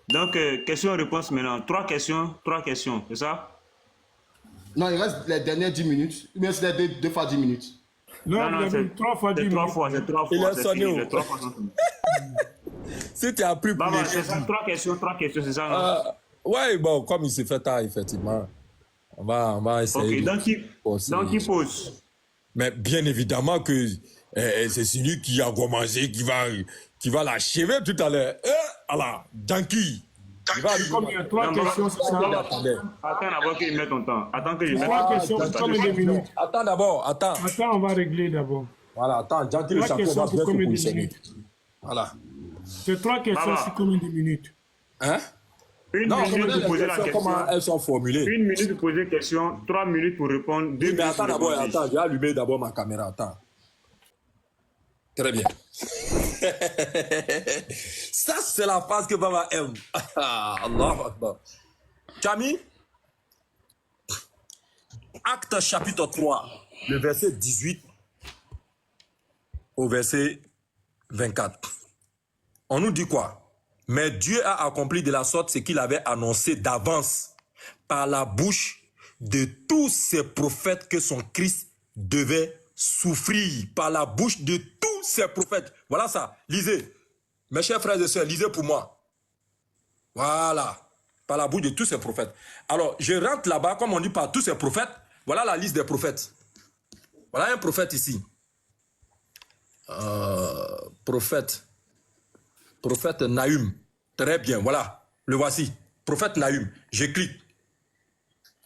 Donc, question-réponse maintenant. Trois questions, c'est ça? Non, il reste les dernières 10 minutes. Ou bien c'est les deux fois 10 minutes. Non, Non, non, vous avez 3 fois 10 c'est trois minutes. fois, c'est trois Il fois, a c'est sonné fini, où? les trois fois sont finis. Si tu as pris pour Baba, les c'est ça, trois questions, c'est ça, non? ouais, bon, comme il se fait tard, effectivement, on va essayer. Ok, donc qui pose? Mais bien évidemment que c'est celui qui a commencé qui va l'achever tout à l'heure. Alors, Danky. Comme il y a 3 questions, c'est ça. Attends d'abord qu'il mette ton temps. Attends que je mette 3 questions, c'est combien de minutes? Attends d'abord, attends. Attends, on va régler d'abord. Voilà, attends, Danky le 3 champion va questions bien pour se combien de positionner. minutes? Voilà. C'est 3 questions, Baba. c'est combien de minutes? Hein? Une Non, minute pour poser la question. comment elles sont formulées. Une minute pour poser question, 3 minutes pour répondre, 2 Oui, mais minutes attends pour d'abord, répondre. attends, j'ai allumé d'abord ma caméra, attends. Très bien. Ça, c'est la phase que Baba aime. Allah Akbar. Camille, Acte chapitre 3, le verset 18 au verset 24. On nous dit quoi? Mais Dieu a accompli de la sorte ce qu'il avait annoncé d'avance par la bouche de tous ses prophètes que son Christ devait souffrir. Par la bouche de tous ses prophètes. Voilà ça. Lisez. Mes chers frères et sœurs, lisez pour moi. Voilà. Par la bouche de tous ses prophètes. Alors, je rentre là-bas, comme on dit par tous ses prophètes. Voilà la liste des prophètes. Voilà un prophète ici. Prophète Nahum. Très bien, voilà. Le voici. Prophète Nahum. Je clique.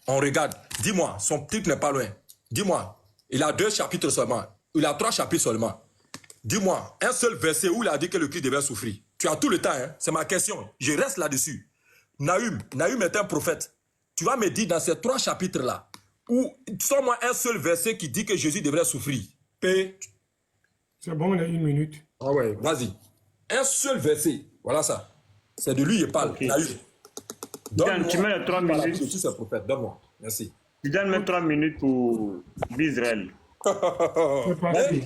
On regarde. Dis-moi, son titre n'est pas loin. Dis-moi. Il a 2 chapitres seulement. Il a 3 chapitres seulement. Dis-moi, un seul verset où il a dit que le Christ devait souffrir. Tu as tout le temps, hein? C'est ma question. Je reste là-dessus. Nahum est un prophète. Tu vas me dire dans ces 3 chapitres-là, où sors-moi un seul verset qui dit que Jésus devrait souffrir. P. C'est bon, on a 1 minute. Ah ouais, vas-y. Un seul verset. Voilà ça. C'est de lui il parle. Okay. Nahum. Dan, tu mets les 3 minutes. Je suis ce prophète. Donne-moi. Merci. Tu donnes même 3 minutes pour Israël. C'est parti.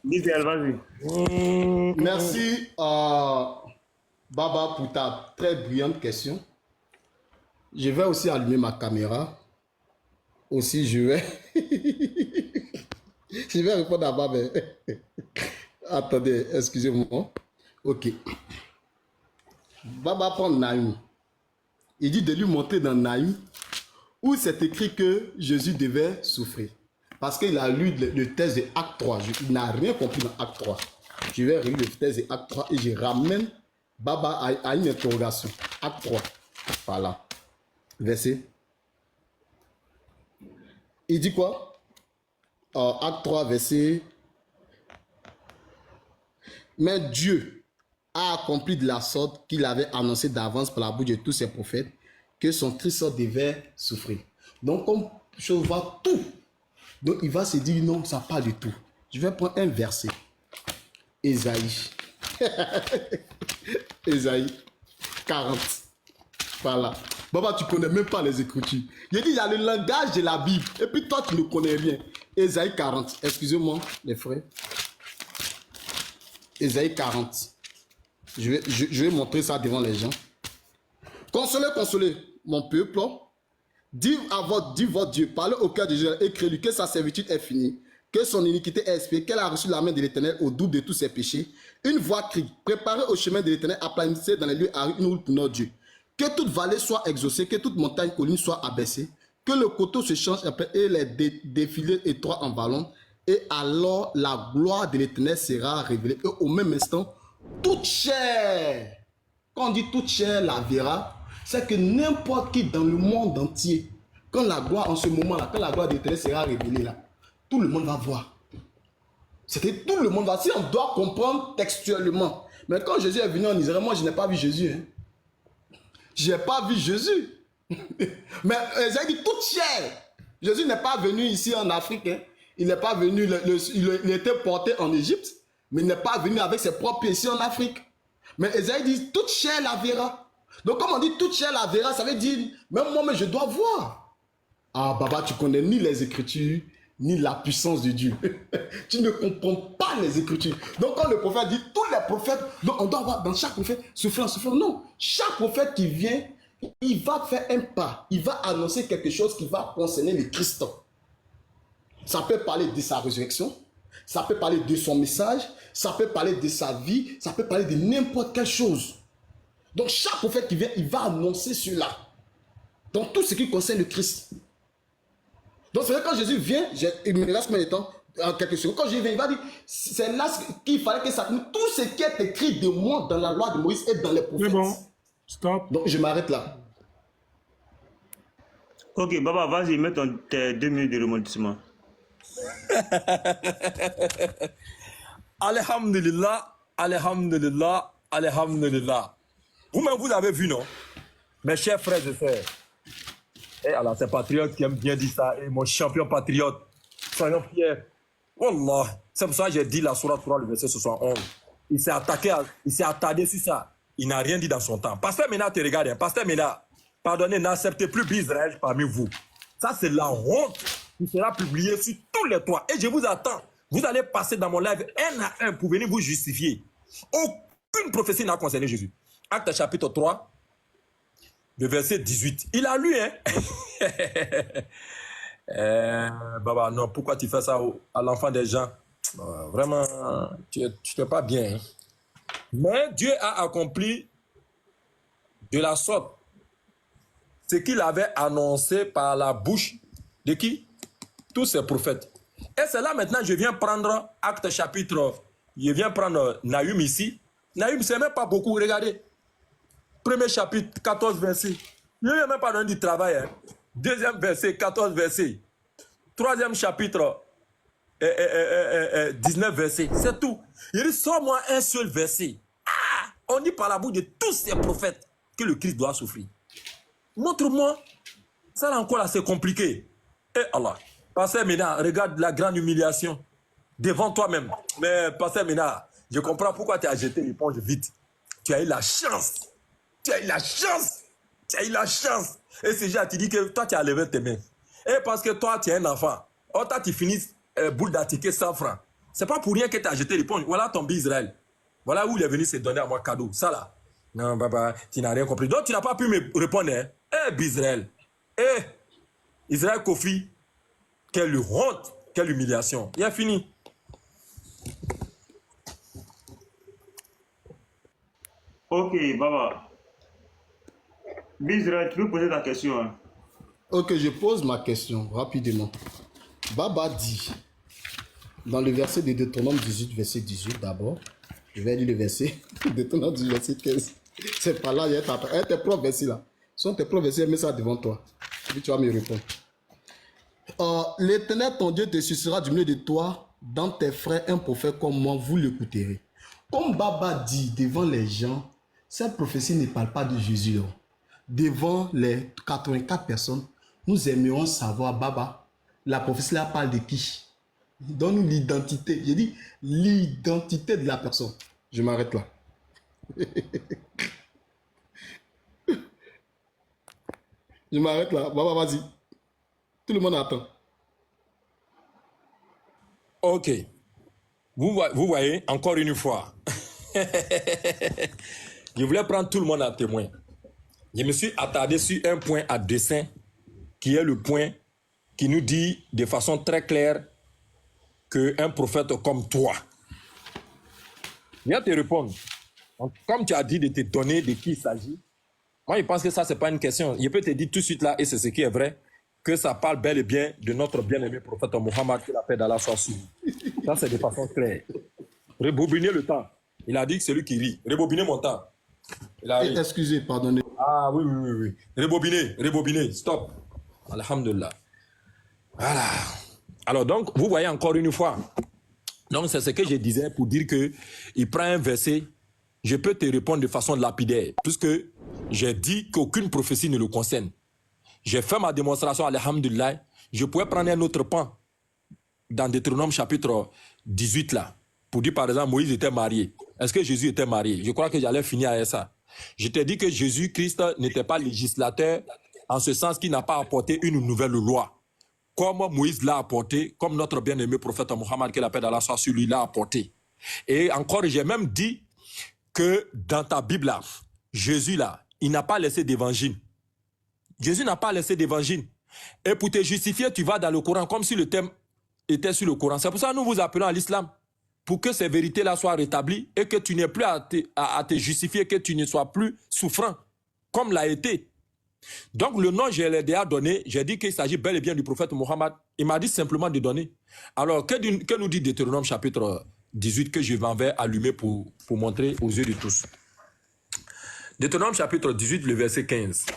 Israël, vas-y. Merci, Baba, pour ta très brillante question. Je vais aussi allumer ma caméra. Aussi, je vais... je vais répondre à Baba. Attendez, excusez-moi. Ok. Baba prend Nahum. Il dit de lui montrer dans Nahum où c'est écrit que Jésus devait souffrir. Parce qu'il a lu le texte de Acte 3. Il n'a rien compris dans Acte 3. Je vais relire le texte de Acte 3 et je ramène Baba à une interrogation. Acte 3. Voilà. Verset. Il dit quoi? Acte 3, verset. Mais Dieu a accompli de la sorte qu'il avait annoncé d'avance par la bouche de tous ses prophètes que son Christ devait souffrir. Donc, comme je vois tout, donc il va se dire non, ça pas du tout. Je vais prendre un verset. Ésaïe. Ésaïe 40. Voilà. Baba, tu connais même pas les Écritures. Il dit, il y a le langage de la Bible. Et puis toi, tu ne connais rien. Ésaïe 40. Excusez-moi, les frères. Ésaïe 40. Je vais montrer ça devant les gens. Consolez, consolez mon peuple. Dis votre Dieu, parlez au cœur de Jésus et créez-lui que sa servitude est finie, que son iniquité est expiée, qu'elle a reçu la main de l'Éternel au double de tous ses péchés. Une voix crie, préparez au chemin de l'Éternel, aplanissez dans les lieux arides une route pour notre Dieu. Que toute vallée soit exaucée, que toute montagne, colline soit abaissée, que le coteau se change et les défilés étroits en ballon, et alors la gloire de l'Éternel sera révélée. Et au même instant, toute chair, quand on dit toute chair la verra, c'est que n'importe qui dans le monde entier, quand la gloire en ce moment-là, quand la gloire de l'Éternel sera révélée là, tout le monde va voir. C'est que tout le monde va. Si on doit comprendre textuellement. Mais quand Jésus est venu en Israël, moi je n'ai pas vu Jésus. Hein. Je n'ai pas vu Jésus. Mais j'ai dit toute chair. Jésus n'est pas venu ici en Afrique. Hein. Il n'est pas venu, il était porté en Égypte, mais il n'est pas venu avec ses propres pieds ici en Afrique. Mais Esaïe dit toute chair la verra. Donc, comme on dit toute chair la verra, ça veut dire, même moi, mais je dois voir. Ah, Baba, tu connais ni les Écritures, ni la puissance de Dieu. Tu ne comprends pas les Écritures. Donc quand le prophète dit, tous les prophètes, donc on doit avoir dans chaque prophète souffrance. Non, chaque prophète qui vient, il va faire un pas. Il va annoncer quelque chose qui va concerner le Christ. Ça peut parler de sa résurrection, ça peut parler de son message, ça peut parler de sa vie, ça peut parler de n'importe quelle chose. Donc chaque prophète qui vient, il va annoncer cela. Dans tout ce qui concerne le Christ. Donc c'est vrai quand Jésus vient, il me reste combien de temps? En quelque chose. Quand Jésus vient, il va dire, c'est là qu'il fallait que ça... Tout ce qui est écrit de moi dans la loi de Moïse et dans les prophètes. C'est bon. Stop. Donc je m'arrête là. Ok, Baba, vas-y, mets tes 2 minutes de remondissement. Alhamdulillah, alhamdulillah, alhamdulillah. Vous-même, vous avez vu, non? Mes chers frères et sœurs. Et alors, c'est patriote qui aime bien dire ça. Et mon champion patriote, soyons fiers. Wallah, c'est pour ça que j'ai dit la sourate 3, le verset 71. Il s'est attardé sur ça. Il n'a rien dit dans son temps. Pasteur Mena te regarde. Hein. Pasteur Mena, pardonnez, n'acceptez plus Israël parmi vous. Ça, c'est la honte qui sera publiée sur tous les toits. Et je vous attends. Vous allez passer dans mon live un à un pour venir vous justifier. Aucune prophétie n'a concerné Jésus. Acte chapitre 3, le verset 18. Il a lu, hein? Baba, non, pourquoi tu fais ça à l'enfant des gens? Vraiment, tu ne fais pas bien. Hein? Mais Dieu a accompli de la sorte ce qu'il avait annoncé par la bouche de qui? Tous ces prophètes. Et c'est là maintenant, je viens prendre Acte chapitre, je viens prendre Nahum ici. Nahum, c'est même pas beaucoup, regardez. Premier chapitre, 14 versets. Je ne vais même pas donner du travail. Hein. Deuxième verset, 14 versets. Troisième chapitre, 19 versets. C'est tout. Il dit, sors-moi un seul verset. Ah, on dit par la bouche de tous ces prophètes que le Christ doit souffrir. Montre-moi. Ça encore là, c'est compliqué. Et Allah. Pasteur Mena, regarde la grande humiliation devant toi-même. Mais Pasteur Mena, je comprends pourquoi tu as jeté l'éponge vite. Tu as eu la chance. Tu as eu la chance. Tu as eu la chance. Et c'est déjà, tu dis que toi, tu as levé tes mains. Et parce que toi, tu es un enfant. Oh, toi, tu finis boule d'attiquer 100 francs. C'est pas pour rien que tu as jeté l'éponge. Voilà ton billet Israël. Voilà où il est venu se donner à moi cadeau. Ça là. Non, Baba, tu n'as rien compris. Donc, tu n'as pas pu me répondre. Hein? Israël. Israël Kofi. Quelle honte. Quelle humiliation. Il a fini. Ok, Baba. Bizra, tu peux poser ta question. Hein? Ok, je pose ma question rapidement. Baba dit, dans le verset de Deutéronome 18, verset 18 d'abord, je vais lire le verset, Deutéronome 18, verset 15. C'est pas là, il y a tes propres versets là. Ce sont tes propres versets, mets ça devant toi. Et puis tu vas me répondre. L'Éternel, ton Dieu, te suscitera du milieu de toi, dans tes frères, un prophète comme moi, vous l'écouterez. Comme Baba dit devant les gens, cette prophétie ne parle pas de Jésus. Là. Devant les 84 personnes, nous aimerions savoir, Baba, la prophétie là parle de qui? Donne-nous l'identité. J'ai dit l'identité de la personne. Je m'arrête là. Je m'arrête là. Baba, vas-y. Tout le monde attend. Ok. Vous voyez, encore une fois. Je voulais prendre tout le monde à témoin. Je me suis attardé sur un point à dessein, qui est le point qui nous dit de façon très claire qu'un prophète comme toi. Je viens te répondre. Comme tu as dit de te donner de qui il s'agit, moi je pense que ça, ce n'est pas une question. Je peux te dire tout de suite là, et c'est ce qui est vrai, que ça parle bel et bien de notre bien-aimé prophète Mohammed, que la paix d'Allah soit sur lui. Ça, c'est de façon claire. Rebobiner le temps. Il a dit que c'est lui qui rit. Rebobiner mon temps. Excusez, pardonnez. Ah oui. Rebobiner. Stop. Alhamdulillah. Voilà. Alors donc, vous voyez encore une fois. Donc, c'est ce que je disais pour dire que il prend un verset, je peux te répondre de façon lapidaire, puisque j'ai dit qu'aucune prophétie ne le concerne. J'ai fait ma démonstration, alhamdulillah. Je pourrais prendre un autre pan dans Deutéronome chapitre 18 là, pour dire par exemple Moïse était marié. Est-ce que Jésus était marié? Je crois que j'allais finir avec ça. Je t'ai dit que Jésus-Christ n'était pas législateur en ce sens qu'il n'a pas apporté une nouvelle loi. comme Moïse l'a apporté, comme notre bien-aimé prophète Mohammed, que la paix d'Allah soit sur lui, l'a apporté. Et encore, j'ai même dit que dans ta Bible, là, Jésus, là, il n'a pas laissé d'évangile. Jésus n'a pas laissé d'évangile. Et pour te justifier, tu vas dans le Coran, comme si le thème était sur le Coran. C'est pour ça que nous vous appelons à l'islam. Pour que ces vérités-là soient rétablies et que tu n'aies plus à te justifier, que tu ne sois plus souffrant, comme l'a été. Donc le nom, je l'ai déjà donné. J'ai dit qu'il s'agit bel et bien du prophète Mohammed. Il m'a dit simplement de donner. Alors, que nous dit Deutéronome chapitre 18 que je m'en vais allumer pour montrer aux yeux de tous. Deutéronome chapitre 18, le verset 15.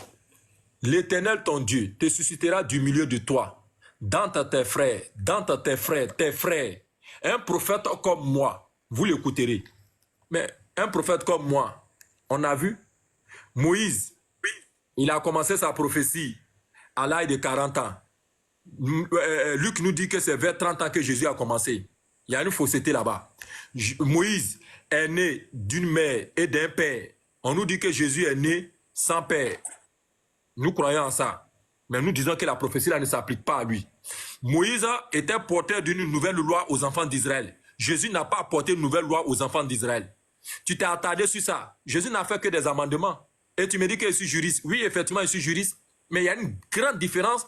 L'Éternel, ton Dieu, te suscitera du milieu de toi, dans tes frères, un prophète comme moi, vous l'écouterez. Mais un prophète comme moi, on a vu, Moïse, il a commencé sa prophétie à l'âge de 40 ans. Luc nous dit que c'est vers 30 ans que Jésus a commencé. Il y a une fausseté là-bas. Moïse est né d'une mère et d'un père. On nous dit que Jésus est né sans père. Nous croyons en ça. Mais nous disons que la prophétie là ne s'applique pas à lui. Moïse était porteur d'une nouvelle loi aux enfants d'Israël. Jésus n'a pas apporté une nouvelle loi aux enfants d'Israël. Tu t'es attardé sur ça. Jésus n'a fait que des amendements. Et tu me dis que je suis juriste. Oui, effectivement, je suis juriste. Mais il y a une grande différence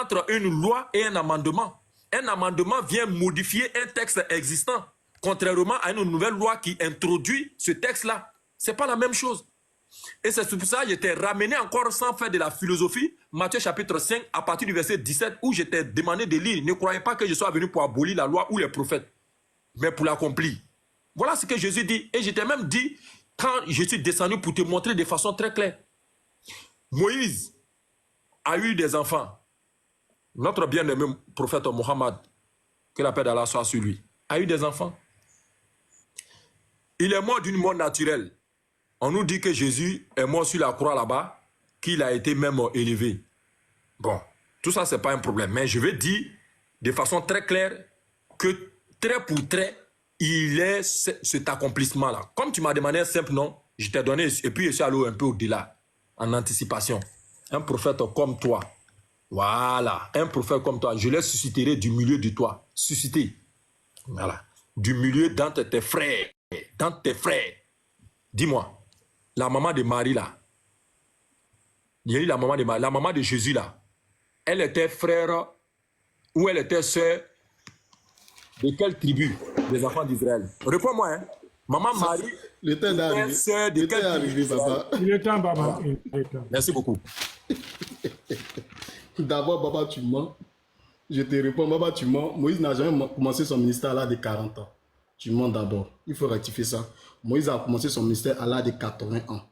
entre une loi et un amendement. Un amendement vient modifier un texte existant, contrairement à une nouvelle loi qui introduit ce texte-là. Ce n'est pas la même chose. Et c'est pour ça que j'étais ramené encore sans faire de la philosophie, Matthieu chapitre 5, à partir du verset 17, où j'étais demandé de lire. Ne croyez pas que je sois venu pour abolir la loi ou les prophètes, mais pour l'accomplir. Voilà ce que Jésus dit. Et j'étais même dit, quand je suis descendu pour te montrer de façon très claire. Moïse a eu des enfants. Notre bien-aimé prophète Mohammed, que la paix d'Allah soit sur lui, a eu des enfants. Il est mort d'une mort naturelle. On nous dit que Jésus est mort sur la croix là-bas, qu'il a été même élevé. Bon, tout ça, ce n'est pas un problème. Mais je vais dire de façon très claire que trait pour trait, il est cet accomplissement-là. Comme tu m'as demandé un simple nom, je t'ai donné, et puis je suis allé un peu au-delà, en anticipation. Un prophète comme toi. Voilà, un prophète comme toi, je le susciterai du milieu de toi. Susciter. Voilà. Du milieu d'entre tes frères. Dans tes frères. Dis-moi, la maman de Marie là, la maman de Jésus là, elle était frère ou elle était sœur de quelle tribu des enfants d'Israël? Réponds-moi, hein. Maman Marie, le temps d'arriver. Sœur de quelle tribu papa. Il est temps, Baba. Il est temps. Merci beaucoup. D'abord, Baba, tu mens. Je te réponds, Baba, tu mens. Moïse n'a jamais commencé son ministère à l'âge de 40 ans. Tu mens d'abord. Il faut rectifier ça. Moïse a commencé son ministère à l'âge de 80 ans.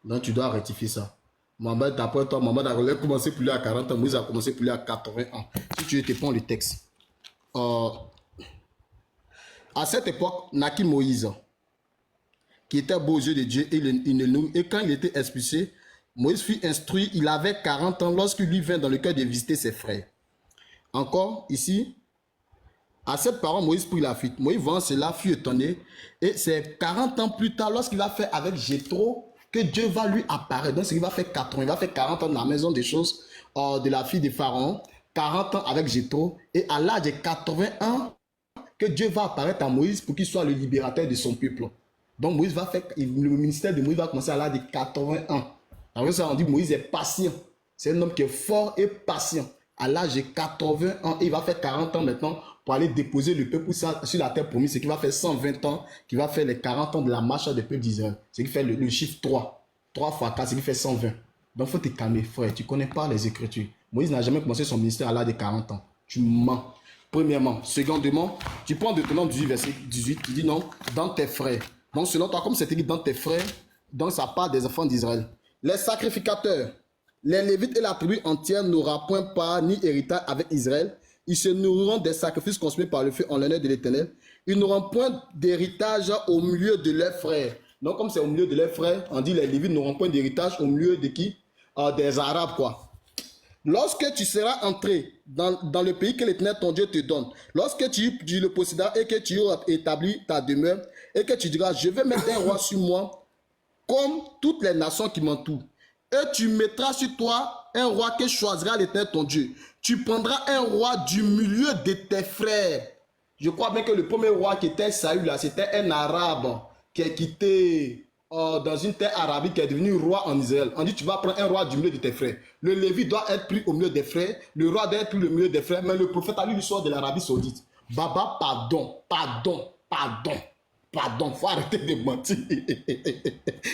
Donc, tu dois rectifier ça. Mohamed, d'après toi, Mohamed a commencé pour lui à 40 ans. Moïse a commencé pour lui à 80 ans. Si tu te prends le texte. À cette époque, naquit Moïse, qui était beau aux yeux de Dieu, et quand il était expulsé, Moïse fut instruit, il avait 40 ans lorsqu'il lui vint dans le cœur de visiter ses frères. Encore ici, à cette parole, Moïse prit la fuite. Moïse, voyant cela, fut étonné. Et c'est 40 ans plus tard, lorsqu'il va faire avec Jéthro, que Dieu va lui apparaître. Donc, il va faire 80, il va faire 40 ans dans la maison des choses de la fille de Pharaon, 40 ans avec Jéthro, et à l'âge de 80 ans, que Dieu va apparaître à Moïse pour qu'il soit le libérateur de son peuple. Donc, Moïse va faire, le ministère de Moïse va commencer à l'âge de 80 ans. Après ça, on dit Moïse est patient. C'est un homme qui est fort et patient. À l'âge de 80 ans, il va faire 40 ans maintenant pour aller déposer le peuple sur la terre promise. C'est qu'il va faire 120 ans, qu'il va faire les 40 ans de la marche des peuples d'Israël. C'est qu'il fait le chiffre 3. 3 fois 4, c'est qu'il fait 120. Donc, il faut te calmer, frère. Tu ne connais pas les Écritures. Moïse n'a jamais commencé son ministère à l'âge de 40 ans. Tu mens. Premièrement. Secondement, tu prends Deutéronome 18, verset 18, tu dis non, dans tes frères. Donc, selon toi, comme c'est écrit dans tes frères, donc ça part des enfants d'Israël. Les sacrificateurs, les Lévites et la tribu entière n'aura point part ni héritage avec Israël. Ils se nourriront des sacrifices consumés par le feu en l'honneur de l'Éternel. Ils n'auront point d'héritage au milieu de leurs frères. Donc, comme c'est au milieu de leurs frères, on dit les Lévites n'auront point d'héritage au milieu de qui? Des Arabes, quoi. Lorsque tu seras entré dans le pays que l'Éternel ton Dieu te donne, lorsque tu le posséderas et que tu auras établi ta demeure, et que tu diras, je vais mettre un roi sur moi, comme toutes les nations qui m'entourent, et tu mettras sur toi un roi que choisira l'Éternel ton Dieu. Tu prendras un roi du milieu de tes frères. Je crois bien que le premier roi qui était Saül, là, c'était un arabe qui a quitté dans une terre arabique, qui est devenu roi en Israël. On dit, tu vas prendre un roi du milieu de tes frères. Le Lévi doit être pris au milieu des frères. Le roi doit être pris au milieu des frères. Mais le prophète a lu l'histoire de l'Arabie Saoudite. Baba, pardon. Faut arrêter de mentir.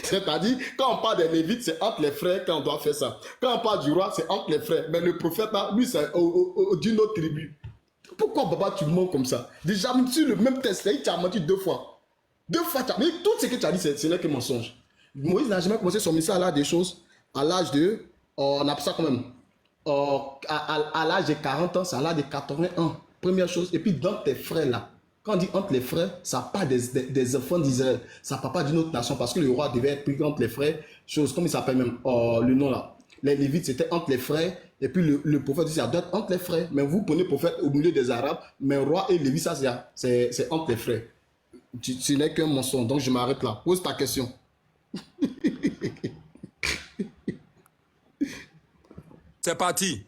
C'est-à-dire, quand on parle des Lévites, c'est entre les frères qu'on doit faire ça. Quand on parle du roi, c'est entre les frères. Mais le prophète, là, lui, c'est d'une autre tribu. Pourquoi, Baba, tu mens comme ça? Déjà, même sur le même test, il t'a menti 2 fois. 2 fois, mais tout ce que tu as dit, ce n'est que mensonge. Moïse n'a jamais commencé son ministère à l'âge des choses, à l'âge de, on appelle ça quand même, à l'âge de 40 ans, c'est à l'âge de 81. Première chose. Et puis, dans tes frères là, quand on dit entre les frères, ça part des enfants d'Israël. Ça part pas d'une autre nation parce que le roi devait être pris entre les frères. Chose, comme il s'appelle même, le nom là. Les Lévites, c'était entre les frères. Et puis le prophète dit, ça doit être entre les frères. Mais vous prenez le prophète au milieu des Arabes. Mais roi et Lévi, ça, c'est entre les frères. Ce n'est qu'un mensonge. Donc, je m'arrête là. Pose ta question. C'est parti.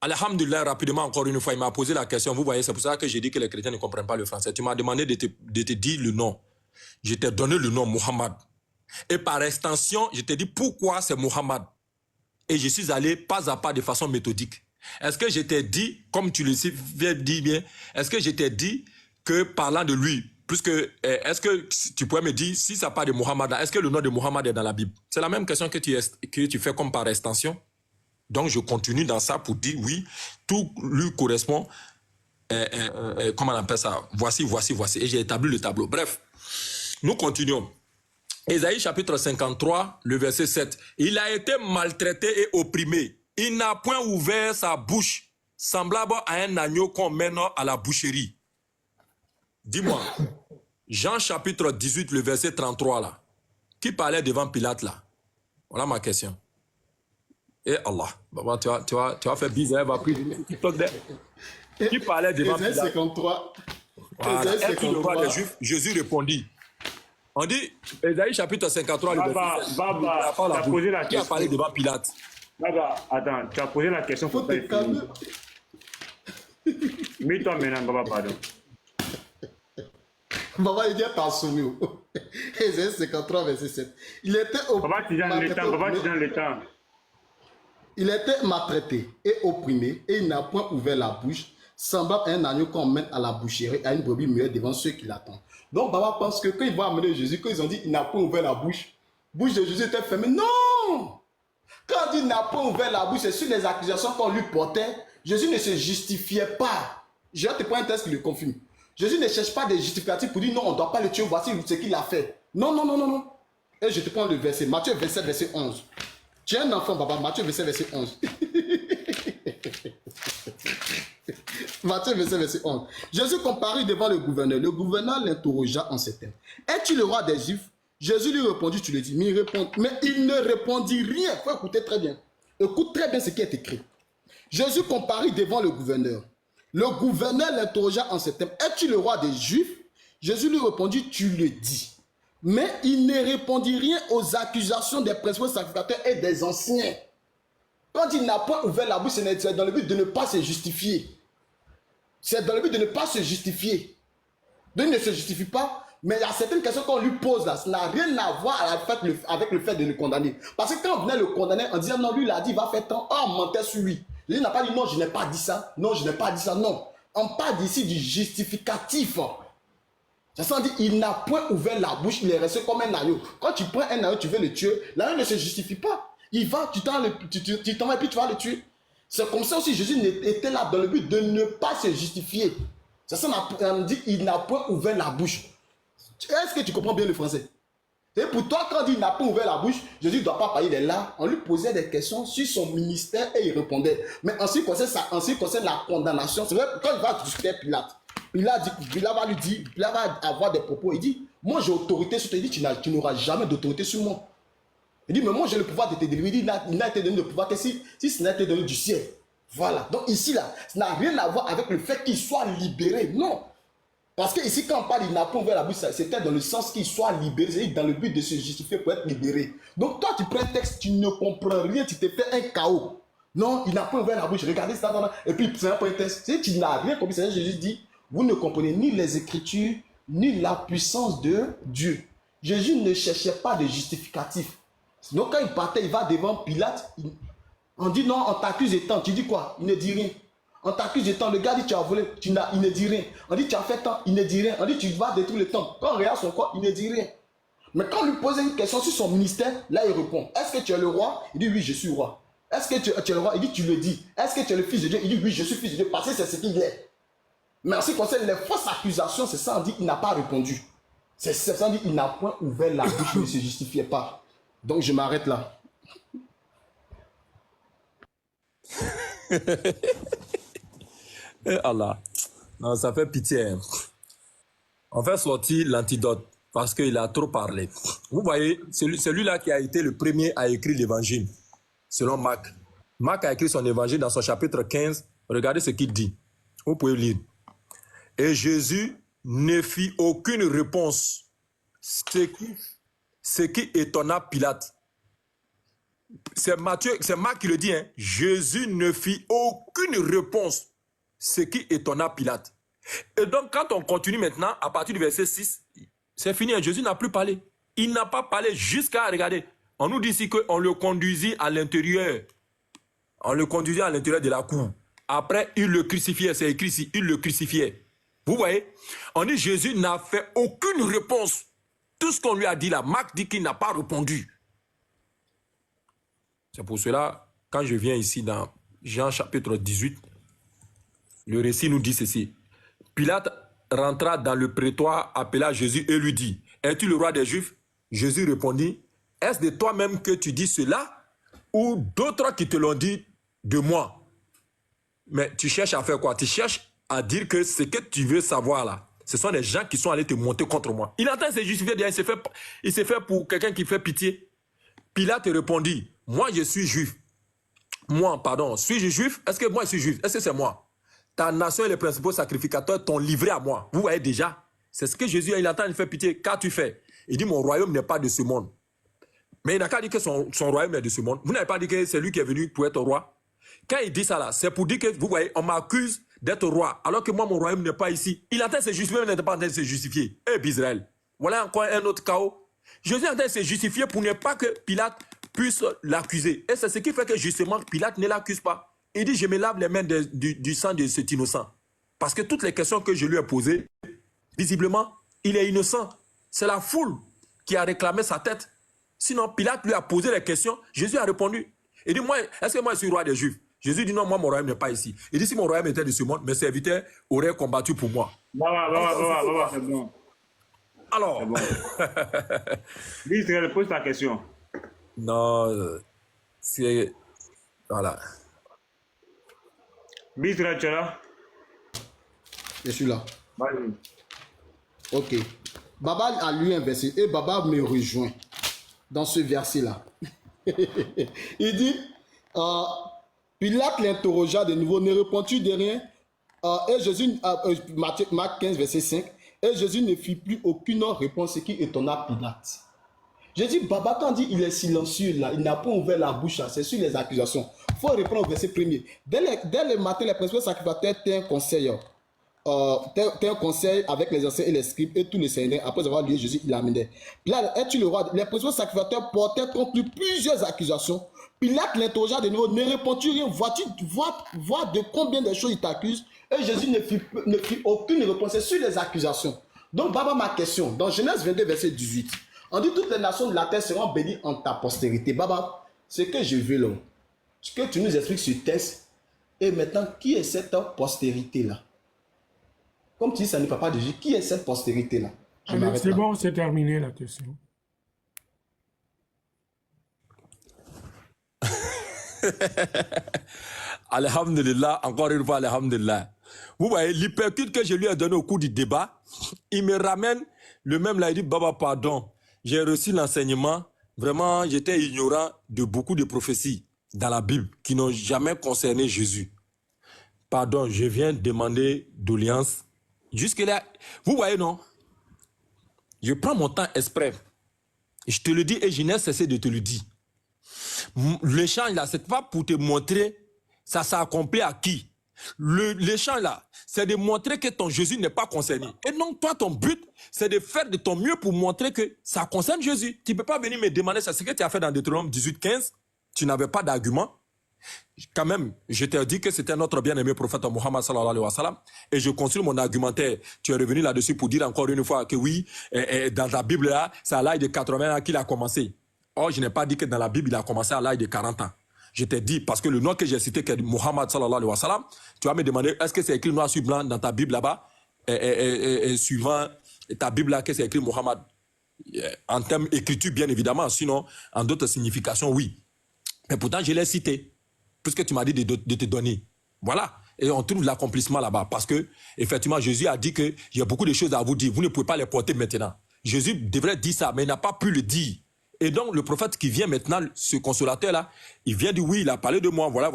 Alhamdulillah, rapidement, encore une fois, il m'a posé la question. Vous voyez, c'est pour ça que j'ai dit que les chrétiens ne comprennent pas le français. Tu m'as demandé de te dire le nom. Je t'ai donné le nom Muhammad. Et par extension, je t'ai dit pourquoi c'est Muhammad. Et je suis allé pas à pas de façon méthodique. Est-ce que je t'ai dit, comme tu le sais bien, est-ce que je t'ai dit que parlant de lui, puisque, est-ce que tu pourrais me dire, si ça parle de Muhammad, est-ce que le nom de Muhammad est dans la Bible? C'est la même question que tu fais comme par extension. Donc, je continue dans ça pour dire, oui, tout lui correspond, comment on appelle ça? Voici. Et j'ai établi le tableau. Bref, nous continuons. Ésaïe chapitre 53, le verset 7. Il a été maltraité et opprimé. Il n'a point ouvert sa bouche, semblable à un agneau qu'on mène à la boucherie. Dis-moi, Jean chapitre 18, le verset 33 là. Qui parlait devant Pilate là? Voilà ma question. Et Allah, Baba, tu vas faire bizarre, va prier. Qui parlait devant Pilate? Ésaïe 53. Voilà. Est-ce le roi des Juifs? Jésus répondit. On dit, Ésaïe chapitre 53, le verset 7. Baba, tu as posé la question. Qui a parlé devant Pilate? Baba, attends, tu as posé la question. Faut te calmer. Mets-toi maintenant, Baba, pardon. Baba, il dit par soumis. Ésaïe 53, verset 7. Il était au... Baba, tu donnes le temps. Baba, tu donnes le temps. Il était maltraité et opprimé et il n'a point ouvert la bouche, semblable à un agneau qu'on mène à la boucherie, à une brebis muette devant ceux qui l'attendent. Donc, Baba pense que quand ils vont amener Jésus, quand ils ont dit il n'a pas ouvert la bouche de Jésus était fermée. Non! Quand on dit il n'a pas ouvert la bouche, c'est sur les accusations qu'on lui portait. Jésus ne se justifiait pas. Je vais te prendre un texte qui le confirme. Jésus ne cherche pas des justificatifs pour dire non, on ne doit pas le tuer, voici ce qu'il a fait. Non. Et je te prends le verset, Matthieu 27, verset 11. Tu es un enfant, Baba, Matthieu 27, verset 11. Matthieu 27, verset 11. Jésus comparut devant le gouverneur. Le gouverneur l'interrogea en ces termes. Es-tu le roi des Juifs? Jésus lui répondit, tu le dis. Mais il ne répondit rien. Il faut écouter très bien. Écoute très bien ce qui est écrit. Jésus comparut devant le gouverneur. Le gouverneur l'interrogea en ces termes. Es-tu le roi des Juifs? Jésus lui répondit, tu le dis. Mais il ne répondit rien aux accusations des principaux sacrificateurs et des anciens. Quand il n'a pas ouvert la bouche, c'est dans le but de ne pas se justifier. C'est dans le but de ne pas se justifier. Donc il ne se justifie pas, mais il y a certaines questions qu'on lui pose là, ça n'a rien à voir avec le fait de le condamner. Parce que quand on venait le condamner en disant non, lui il a dit il va faire tant, on mentait sur lui. Il n'a pas dit non, je n'ai pas dit ça, non, je n'ai pas dit ça, non. On parle ici du justificatif. Ça dit, il n'a point ouvert la bouche, il est resté comme un agneau. Quand tu prends un agneau, tu veux le tuer, l'agneau ne se justifie pas. Il va, tu t'en vas et puis tu vas le tuer. C'est comme ça aussi, Jésus était là dans le but de ne pas se justifier. C'est ça, on dit, il n'a point ouvert la bouche. Est-ce que tu comprends bien le français? Et pour toi, quand il n'a pas ouvert la bouche, Jésus ne doit pas parler, il est là. On lui posait des questions sur son ministère et il répondait. Mais en ce qui concerne la condamnation, c'est vrai, quand il va discuter Pilate, Pilate va lui dire, Pilate va avoir des propos. Il dit, moi j'ai autorité sur toi. Il dit, tu n'auras jamais d'autorité sur moi. Il dit, mais moi j'ai le pouvoir de te délivrer. Il dit, il n'a été donné le pouvoir que si ce n'a été donné du ciel. Voilà. Donc ici, là, ça n'a rien à voir avec le fait qu'il soit libéré. Non. Parce que ici, quand on parle, il n'a pas ouvert la bouche, c'était dans le sens qu'il soit libéré, c'est-à-dire dans le but de se justifier pour être libéré. Donc toi, tu prends un texte, tu ne comprends rien, tu te fais un chaos. Non, il n'a pas ouvert la bouche, regardez ça, et puis c'est un point de texte. Si tu n'as rien compris, c'est Jésus dit, vous ne comprenez ni les Écritures, ni la puissance de Dieu. Jésus ne cherchait pas de justificatif. Donc quand il partait, il va devant Pilate, on dit non, on t'accuse de tant, tu dis quoi? Il ne dit rien. On t'accuse de temps, le gars dit tu as volé, il ne dit rien. On dit tu as fait tant, il ne dit rien. On dit tu vas détruire le temps. Quand on regarde son corps, il ne dit rien. Mais quand on lui pose une question sur son ministère, là il répond. Est-ce que tu es le roi? Il dit oui, je suis roi. Est-ce que tu es le roi? Il dit tu le dis. Est-ce que tu es le fils de Dieu? Il dit oui, je suis fils de Dieu parce que c'est ce qu'il est. Mais en ce qui concerne les fausses accusations, c'est ça, on dit qu'il n'a pas répondu. C'est ça, on dit qu'il n'a point ouvert la bouche, il ne se justifiait pas. Donc je m'arrête là. Eh Allah. Non, ça fait pitié. Hein. On fait sortir l'antidote parce qu'il a trop parlé. Vous voyez, celui-là qui a été le premier à écrire l'évangile, selon Marc. Marc a écrit son évangile dans son chapitre 15. Regardez ce qu'il dit. Vous pouvez lire. Et Jésus ne fit aucune réponse, ce qui étonna Pilate. C'est Marc qui le dit. Hein. Jésus ne fit aucune réponse, ce qui étonna Pilate. Et donc, quand on continue maintenant, à partir du verset 6, c'est fini. Hein. Jésus n'a plus parlé. Il n'a pas parlé jusqu'à, regardez, on nous dit ici qu'on le conduisit à l'intérieur. On le conduisait à l'intérieur de la cour. Après, il le crucifiait. C'est écrit ici, il le crucifiait. Vous voyez? On dit Jésus n'a fait aucune réponse. Tout ce qu'on lui a dit là, Marc dit qu'il n'a pas répondu. C'est pour cela, quand je viens ici dans Jean chapitre 18, le récit nous dit ceci. Pilate rentra dans le prétoire, appela Jésus et lui dit, « Es-tu le roi des Juifs ?» Jésus répondit, « Est-ce de toi-même que tu dis cela ou d'autres qui te l'ont dit de moi ?» Mais tu cherches à faire quoi? Tu cherches à dire que ce que tu veux savoir là, ce sont des gens qui sont allés te monter contre moi. Il entend se justifier, il s'est fait pour quelqu'un qui fait pitié. Pilate répondit, « Moi je suis juif. » Moi, pardon, suis-je juif? Est-ce que moi je suis juif? Est-ce que c'est moi? Ta nation et les principaux sacrificateurs t'ont livré à moi. Vous voyez déjà? C'est ce que Jésus, il entend, il fait pitié. Qu'as-tu fait? Il dit, mon royaume n'est pas de ce monde. Mais il n'a qu'à dire que son royaume est de ce monde. Vous n'avez pas dit que c'est lui qui est venu pour être roi? Quand il dit ça là, c'est pour dire que, vous voyez, on m'accuse d'être roi, alors que moi, mon royaume n'est pas ici. Il entend se justifier, mais il n'est pas en train de se justifier. Eh, Israël, voilà encore un autre chaos. Jésus est en train de se justifier pour ne pas que Pilate puisse l'accuser. Et c'est ce qui fait que justement, Pilate ne l'accuse pas. Il dit, je me lave les mains du sang de cet innocent. Parce que toutes les questions que je lui ai posées, visiblement, il est innocent. C'est la foule qui a réclamé sa tête. Sinon, Pilate lui a posé les questions. Jésus a répondu. Il dit, est-ce que moi je suis roi des Juifs? Jésus dit, non, moi mon royaume n'est pas ici. Il dit, si mon royaume était de ce monde, mes serviteurs auraient combattu pour moi. C'est bon. Alors. Israël, pose ta question. Non, c'est... Voilà. Israël, tu es là? Je suis là. Vas-y. Ok. Baba a lu un verset et Baba me rejoint dans ce verset-là. Il dit, Pilate l'interrogea de nouveau, ne réponds-tu de rien? Et Jésus, Marc 15, verset 5, et Jésus ne fit plus aucune réponse, ce qui étonna Pilate. J'ai dit, Baba, quand on dit il est silencieux là, il n'a pas ouvert la bouche là, c'est sur les accusations. Il faut reprendre au verset premier. Dès le matin, les principaux sacrificateurs étaient un conseil. Un conseil avec les anciens et les scribes et tous les seigneurs. Après avoir lu Jésus, il l'amenait. Là, es-tu le roi? Les principaux sacrificateurs portaient contre lui plusieurs accusations. Pilate l'interrogea de nouveau, ne réponds-tu rien? Vois de combien de choses il t'accuse? Et Jésus ne fit aucune réponse sur les accusations. Donc, Baba, ma question, dans Genèse 22, verset 18, on dit toutes les nations de la terre seront bénies en ta postérité. Baba, ce que je veux là, ce que tu nous expliques ce texte, et maintenant, qui est cette postérité-là? Comme tu dis, ça ne parle pas de Jésus. Qui est cette postérité-là? C'est bon, c'est terminé la question. Alhamdulillah, encore une fois, alhamdulillah. Vous voyez, l'hypercute que je lui ai donné au cours du débat, il me ramène le même là, il dit, Baba, pardon, j'ai reçu l'enseignement, vraiment, j'étais ignorant de beaucoup de prophéties dans la Bible qui n'ont jamais concerné Jésus. Pardon, je viens demander d'audience Jusque-là, vous voyez, non? Je prends mon temps exprès. Je te le dis et je n'ai cessé de te le dire. L'échange là, c'est pas pour te montrer ça s'accomplit à qui. L'échange là, c'est de montrer que ton Jésus n'est pas concerné. Et donc, toi, ton but, c'est de faire de ton mieux pour montrer que ça concerne Jésus. Tu ne peux pas venir me demander ça. Ce que tu as fait dans Deutéronome 18:15, tu n'avais pas d'argument. Quand même, je t'ai dit que c'était notre bien-aimé prophète Mohammed sallallahu alayhi wa sallam, et je construis mon argumentaire. Tu es revenu là-dessus pour dire encore une fois que oui, dans la Bible là, c'est à l'âge de 80 ans qu'il a commencé. Or, je n'ai pas dit que dans la Bible, il a commencé à l'âge de 40 ans. Je t'ai dit, parce que le nom que j'ai cité, qui est Mohammed sallallahu alayhi wa sallam, tu vas me demander, est-ce que c'est écrit noir sur blanc dans ta Bible là-bas, suivant ta Bible là, que c'est écrit Mohammed, en termes d'écriture, bien évidemment, sinon, en d'autres significations, oui. Mais pourtant, je l'ai cité, puisque tu m'as dit de te donner. Voilà. Et on trouve l'accomplissement là-bas, parce que, effectivement, Jésus a dit qu'il y a beaucoup de choses à vous dire, vous ne pouvez pas les porter maintenant. Jésus devrait dire ça, mais il n'a pas pu le dire. Et donc, le prophète qui vient maintenant, ce consolateur-là, il vient dire oui, il a parlé de moi, voilà.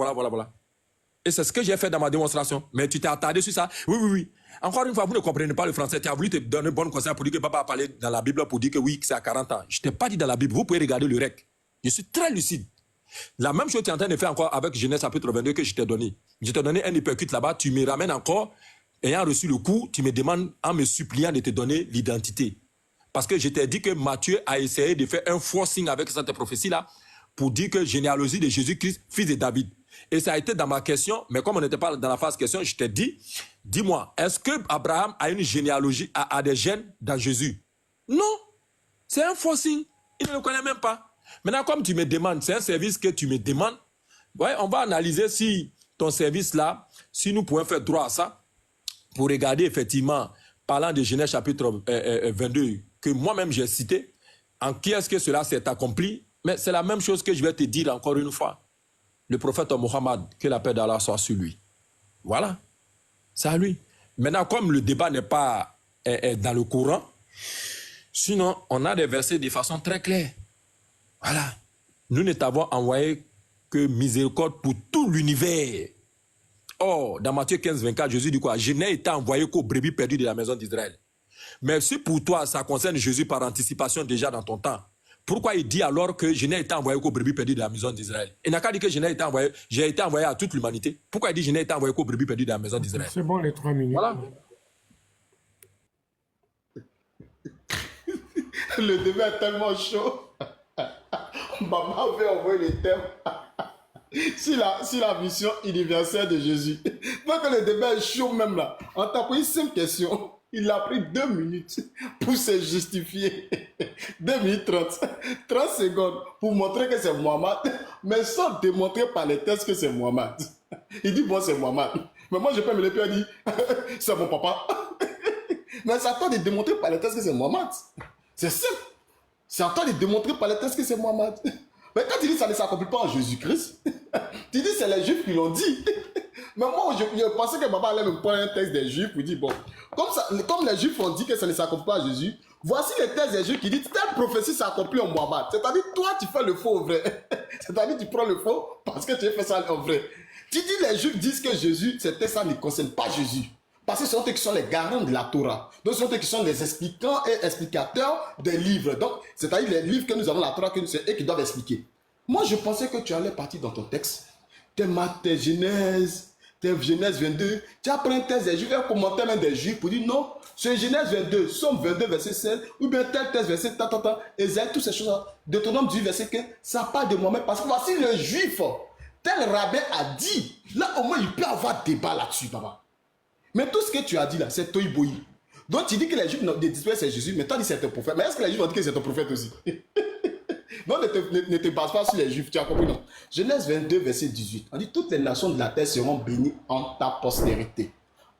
Et c'est ce que j'ai fait dans ma démonstration. Mais tu t'es attardé sur ça. Oui. Encore une fois, vous ne comprenez pas le français. Tu as voulu te donner un bon conseil pour dire que papa a parlé dans la Bible pour dire que oui, que c'est à 40 ans. Je ne t'ai pas dit dans la Bible. Vous pouvez regarder le REC. Je suis très lucide. La même chose tu es en train de faire encore avec Genèse chapitre 22 que je t'ai donné. Je t'ai donné un hypercute là-bas. Tu me ramènes encore, ayant reçu le coup, tu me demandes en me suppliant de te donner l'identité. Parce que je t'ai dit que Matthieu a essayé de faire un forcing avec cette prophétie-là pour dire que généalogie de Jésus-Christ, fils de David. Et ça a été dans ma question, mais comme on n'était pas dans la phase question, je t'ai dit, dis-moi, est-ce que Abraham a une généalogie, a des gènes dans Jésus? Non, c'est un forcing. Il ne le connaît même pas. Maintenant, comme tu me demandes, c'est un service que tu me demandes, ouais, on va analyser si ton service-là, si nous pouvons faire droit à ça, pour regarder effectivement, parlant de Genèse chapitre 22, que moi-même j'ai cité, en qui est-ce que cela s'est accompli? Mais c'est la même chose que je vais te dire encore une fois. Le prophète Mohammed, que la paix d'Allah soit sur lui. Voilà, c'est à lui. Maintenant, comme le débat n'est pas dans le courant, sinon, on a des versets de façon très claire. Voilà. Nous ne t'avons envoyé que miséricorde pour tout l'univers. Or, dans Matthieu 15:24, Jésus dit quoi? Je n'ai été envoyé qu'aux brebis perdues de la maison d'Israël. Mais si pour toi, ça concerne Jésus par anticipation déjà dans ton temps, pourquoi il dit alors que je n'ai été envoyé qu'aux brebis perdues de la maison d'Israël? Il n'a qu'à dire que j'ai été envoyé à toute l'humanité. Pourquoi il dit je n'ai été envoyé qu'aux brebis perdues de la maison d'Israël? C'est bon, les 3 minutes. Voilà. Le débat est tellement chaud. Maman avait envoyé les thèmes. Si la mission universelle de Jésus. Parce que le débat est chaud même là. On t'a pris 5 questions. Il a pris 2 minutes pour se justifier. 2 minutes 30. 30 secondes pour montrer que c'est Mohammed. Mais sans démontrer par les tests que c'est Mohammed. Il dit bon c'est Mohammed. Mais moi je peux me lever et dire c'est mon papa. Mais c'est à toi de démontrer par les tests que c'est Mohammed. C'est simple. C'est à toi de démontrer par les tests que c'est Mohammed. Mais quand tu dis ça ne s'accomplit pas en Jésus-Christ, tu dis c'est les Juifs qui l'ont dit. Mais moi, je pensais que Baba allait me prendre un texte des Juifs pour dire, bon, comme les Juifs ont dit que ça ne s'accomplit pas en Jésus, voici les textes des Juifs qui disent telle prophétie s'accomplit en Mohammed. C'est-à-dire, toi, tu fais le faux au vrai. C'est-à-dire, tu prends le faux parce que tu as fait ça en vrai. Tu dis, les Juifs disent que Jésus, ces textes-là ne concernent pas Jésus. Parce que ce sont eux qui sont les garants de la Torah. Donc, ce sont eux qui sont les expliquants et explicateurs des livres. Donc, c'est-à-dire les livres que nous avons la Torah, c'est eux qui doivent expliquer. Moi, je pensais que tu allais partir dans ton texte. Tes Genèse 22. Tu as pris un texte des Juifs, un commentaire même des Juifs pour dire non, c'est Genèse 22, Somme 22, verset 16, ou bien tel texte, verset Ésaïe, toutes ces choses-là. Deutéronome 18, verset 15, ça parle de moi-même. Parce que voici le Juif, tel rabbin a dit. Là, au moins, il peut avoir débat là-dessus, papa. Mais tout ce que tu as dit là, c'est Toïboï. Donc tu dis que les Juifs ne disent pas c'est Jésus, mais toi tu dis c'est un prophète. Mais est-ce que les Juifs ont dit que c'est un prophète aussi? Donc ne te base pas sur les Juifs, tu as compris non? Genèse 22, verset 18. On dit toutes les nations de la terre seront bénies en ta postérité.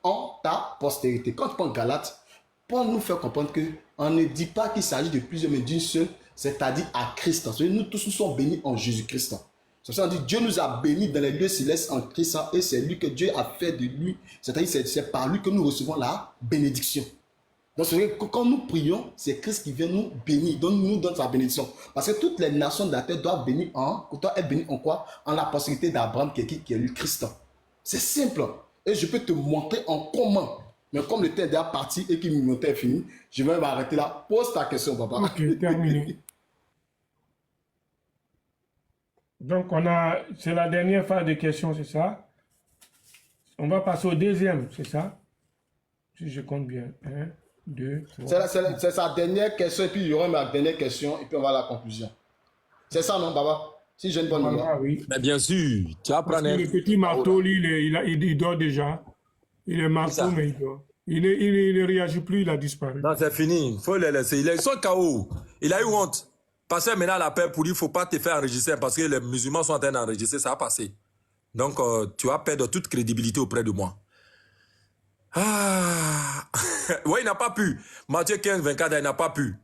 En ta postérité. Quand tu prends Galates, Paul nous fait comprendre qu'on ne dit pas qu'il s'agit de plusieurs, mais d'une seule, c'est-à-dire à Christ. Nous tous nous sommes bénis en Jésus-Christ. C'est ça, on dit Dieu nous a bénis dans les lieux célestes en Christ et c'est lui que Dieu a fait de lui. C'est-à-dire c'est par lui que nous recevons la bénédiction. Donc c'est vrai que quand nous prions, c'est Christ qui vient nous bénir, donc nous donne sa bénédiction. Parce que toutes les nations de la terre doivent être bénies en quoi? En la postérité d'Abraham qui est lui, Christ. C'est simple. Et je peux te montrer en comment. Mais comme le temps est déjà parti et que mon temps est fini, je vais m'arrêter là. Pose ta question, papa. Ok, terminé. Donc, c'est la dernière phase de questions, c'est ça? On va passer au deuxième, c'est ça? Si je compte bien. 1, 2, 3. C'est sa dernière question, et puis il y aura ma dernière question, et puis on va à la conclusion. C'est ça, non, Baba? Si j'ai une bonne mémoire. Voilà, oui. Mais bien sûr, tu vas Parce prendre que le petit marteau, lui, il dort déjà. Il est marteau, mais il dort. Il ne réagit plus, il a disparu. Non, c'est fini. Il faut les laisser. Ils sont KO. Il a eu honte. Passer maintenant la paix pour dire qu'il ne faut pas te faire enregistrer parce que les musulmans sont en train d'enregistrer, ça a passé. Donc, tu vas perdre toute crédibilité auprès de moi. Ah! Oui, il n'a pas pu. Matthieu 15, 24, il n'a pas pu.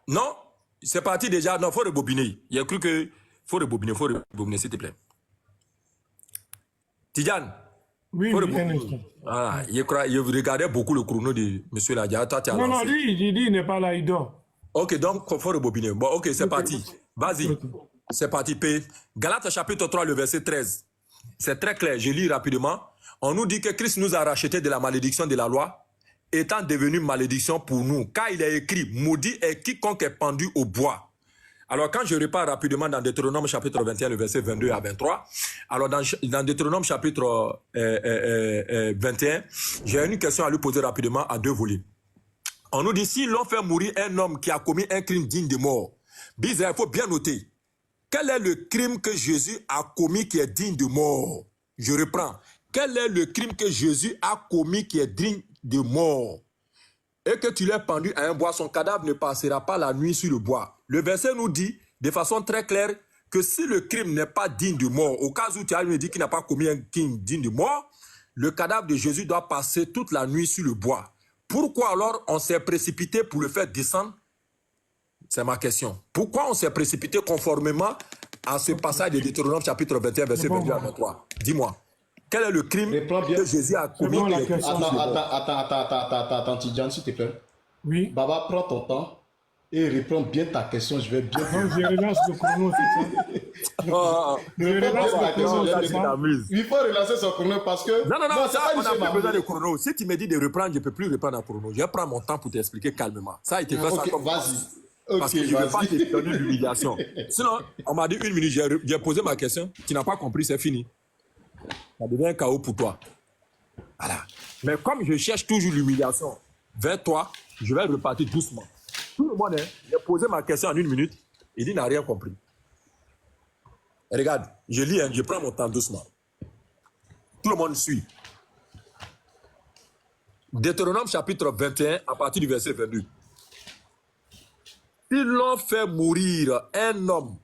Non, c'est parti déjà. Non, il faut rebobiner. Il a cru que... faut rebobiner, s'il te plaît. Tidjane. Oui, Faut oui, rebobiner. un instant. Voilà. Il regardait beaucoup le chrono de M. Ladia. Toi, tu as Non, lancé. lui, il dit, il n'est pas là, il dort. Ok, donc, il faut rebobiner. Bon, ok, c'est parti. Vas-y. Ok. C'est parti, P. Galates chapitre 3, le verset 13. C'est très clair, je lis rapidement. On nous dit que Christ nous a rachetés de la malédiction de la loi, étant devenu malédiction pour nous. Car il est écrit, maudit est quiconque est pendu au bois. Alors, quand je repars rapidement dans Deutéronome chapitre 21, le verset 22 à 23, alors dans Deutéronome chapitre 21, j'ai une question à lui poser rapidement à deux volets. On nous dit, si l'on fait mourir un homme qui a commis un crime digne de mort, bizarre, il faut bien noter, quel est le crime que Jésus a commis qui est digne de mort? Je reprends. Quel est le crime que Jésus a commis qui est digne de mort? Et que tu l'aies pendu à un bois, son cadavre ne passera pas la nuit sur le bois. Le verset nous dit de façon très claire que si le crime n'est pas digne de mort, au cas où tu as me dit qu'il n'a pas commis un crime digne de mort, le cadavre de Jésus doit passer toute la nuit sur le bois. Pourquoi alors on s'est précipité pour le faire descendre? C'est ma question. Pourquoi on s'est précipité conformément à ce passage de Deutéronome chapitre 21, verset 22 à 23? Dis-moi, quel est le crime que Jésus a commis? Bon, la question. Attends, Tidjane, s'il te plaît. Oui. Baba, prends ton temps et réponds bien ta question. Je vais bien. Donc, je relance le chrono, c'est ça? Oh, Je relance ta le question, chrono, je c'est vais ça? Il faut relancer son chrono parce que. non, c'est ça, pas on une n'a pas seule besoin de manche. chrono. Si tu me dis de reprendre, je ne peux plus reprendre un chrono. Je vais prendre mon temps pour t'expliquer calmement. Ça, il te fait ça Ok, comme vas-y. parce Ok, que je ne veux pas vas-y. te donner l'humiliation. Sinon, on m'a dit 1 minute, j'ai posé ma question. Tu n'as pas compris, c'est fini. Ça devient un chaos pour toi. Voilà. Mais comme je cherche toujours l'humiliation vers toi, je vais repartir doucement. Tout le monde, j'ai posé ma question en 1 minute, il dit n'a rien compris. Regarde, je lis, je prends mon temps doucement. Tout le monde suit. Deutéronome chapitre 21, à partir du verset 22. Si l'on fait mourir un homme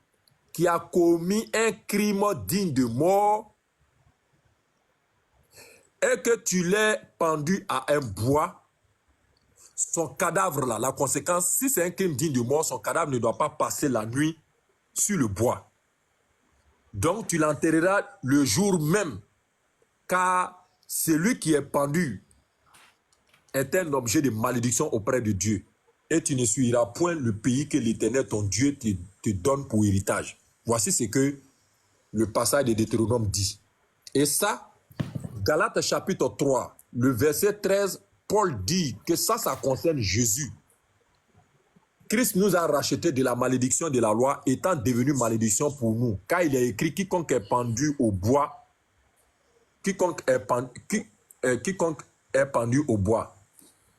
qui a commis un crime digne de mort et que tu l'aies pendu à un bois, son cadavre là, la conséquence, si c'est un crime digne de mort, son cadavre ne doit pas passer la nuit sur le bois. Donc tu l'enterreras le jour même, car celui qui est pendu est un objet de malédiction auprès de Dieu. Et tu ne suivras point le pays que l'Éternel, ton Dieu, te donne pour héritage. Voici ce que le passage de Deutéronome dit. Et ça, Galates chapitre 3, le verset 13, Paul dit que ça concerne Jésus. Christ nous a rachetés de la malédiction de la loi, étant devenu malédiction pour nous. Car il est écrit, quiconque est pendu au bois, quiconque est pendu au bois.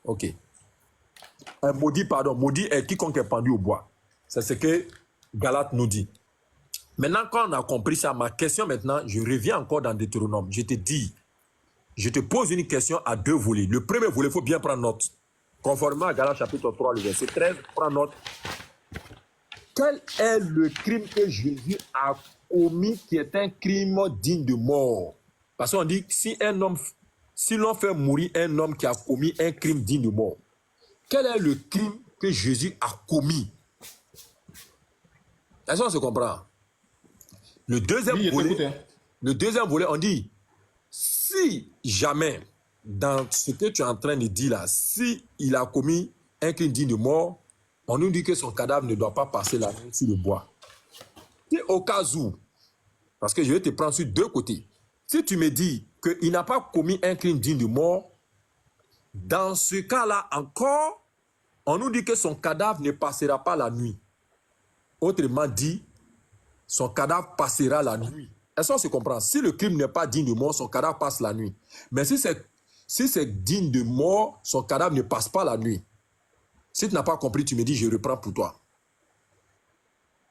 Ok. Maudit est quiconque est pendu au bois. C'est ce que Galates nous dit. Maintenant, quand on a compris ça, ma question maintenant, je reviens encore dans Deutéronome. Je te dis, je te pose une question à deux volets. Le premier volet, il faut bien prendre note. Conformément à Galates chapitre 3, le verset 13, prends note. Quel est le crime que Jésus a commis qui est un crime digne de mort? Parce qu'on dit que si l'on fait mourir un homme qui a commis un crime digne de mort, quel est le crime que Jésus a commis? Est-ce qu'on se comprend? Le deuxième volet, on dit, si jamais, dans ce que tu es en train de dire là, si il a commis un crime digne de mort, on nous dit que son cadavre ne doit pas passer la nuit sur le bois. Si au cas où, parce que je vais te prendre sur deux côtés, si tu me dis qu'il n'a pas commis un crime digne de mort, Dans ce cas-là encore, on nous dit que son cadavre ne passera pas la nuit. Autrement dit, son cadavre passera la nuit. Est-ce qu'on se comprend? Si le crime n'est pas digne de mort, son cadavre passe la nuit. Mais si c'est digne de mort, son cadavre ne passe pas la nuit. Si tu n'as pas compris, tu me dis, je reprends pour toi.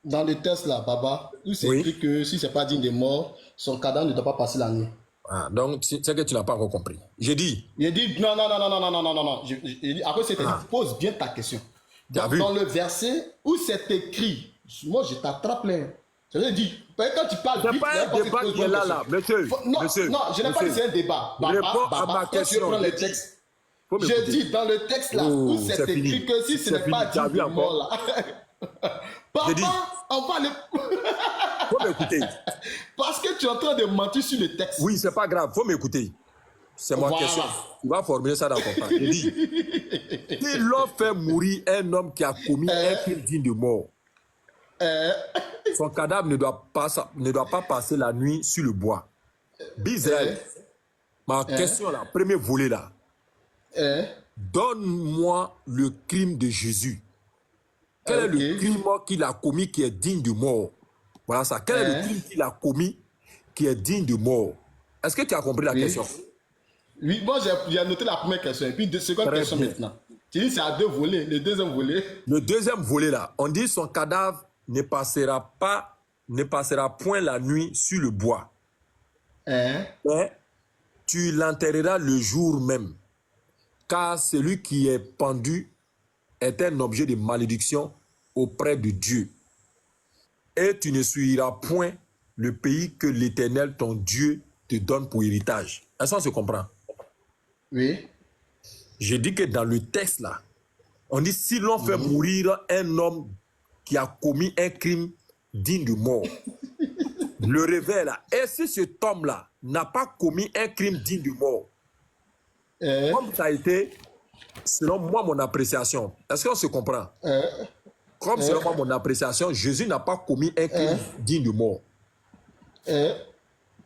Dans le test là, Baba, où c'est Oui. écrit que si c'est pas digne de mort, son cadavre ne doit pas passer la nuit. Ah, donc, c'est que tu n'as pas encore compris. J'ai dit, Il dit non, non, non, non, non, non, non, non, non, non. Après, c'était dit, pose bien ta question. T'as vu? Dans le verset où c'est écrit, moi je t'attrape là. Je veux dire, quand tu parles c'est vite, pas là, un parce que débat tu poses qui est bonne là, question. là. Monsieur, Non, monsieur, non, je n'ai pas dit monsieur. c'est un débat. Réponds à ma quand tu question. prends le texte, Faut je m'écouter. dis dans le texte là, Oh, où c'est c'est écrit fini. que si ce C'est n'est pas fini. T'as digne vu de encore? mort là. J'ai dit. Papa, on va le. Faut m'écouter. Parce que tu es en train de mentir sur le texte. Oui, c'est pas grave. Faut m'écouter. C'est ma Voilà. question. Tu vas formuler ça dans ton temps. J'ai dit, si l'on fait mourir un homme qui a commis un crime digne de mort, son cadavre ne doit pas passer la nuit sur le bois. Bizarre. Ma question là, premier volet là. Donne-moi le crime de Jésus. Quel est le crime qu'il a commis qui est digne de mort? Voilà ça. Quel est le crime qu'il a commis qui est digne de mort? Est-ce que tu as compris la question? Oui, moi j'ai noté la première question et puis deux secondes Très question bien. maintenant. Tu dis c'est à deux volets, le deuxième volet. Le deuxième volet là, on dit son cadavre ne passera point la nuit sur le bois. Mais tu l'enterreras le jour même. Car celui qui est pendu est un objet de malédiction auprès de Dieu. Et tu ne suivras point le pays que l'Éternel, ton Dieu, te donne pour héritage. Est-ce qu'on se comprend? Oui. J'ai dit que dans le texte là, on dit si l'on fait mourir un homme qui a commis un crime digne de mort, le réveil là, et si cet homme là n'a pas commis un crime digne de mort, comme ça a été, selon moi, mon appréciation, est-ce qu'on se comprend? Comme selon moi, mon appréciation, Jésus n'a pas commis un crime digne de mort.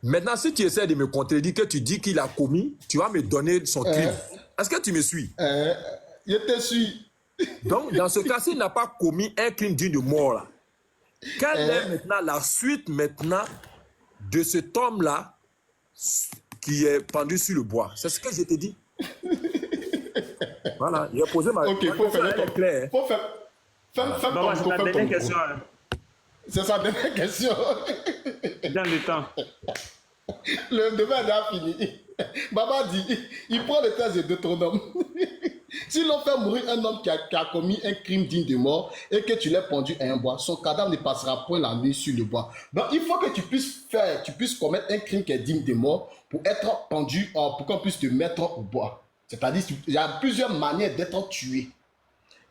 Maintenant, si tu essaies de me contredire, que tu dis qu'il a commis, tu vas me donner son crime. Est-ce que tu me suis? Je te suis. Donc, dans ce cas, s'il n'a pas commis un crime digne de mort, là, quelle est maintenant la suite maintenant de cet homme-là qui est pendu sur le bois? C'est ce que je t'ai dit. Voilà, j'ai posé ma Ok, question. faut faire Elle est claire. Faut faire. Fais Baba, ton c'est coup, ta fais ton dernière coup. question. Hein. C'est sa dernière question. Dans le temps. Le débat est déjà fini. Baba dit, il prend le test de Deutéronome. Si l'on fait mourir un homme qui a commis un crime digne de mort et que tu l'as pendu à un bois, son cadavre ne passera point la nuit sur le bois. Donc il faut que tu puisses commettre un crime qui est digne de mort pour être pendu, pour qu'on puisse te mettre au bois. C'est-à-dire, il y a plusieurs manières d'être tué.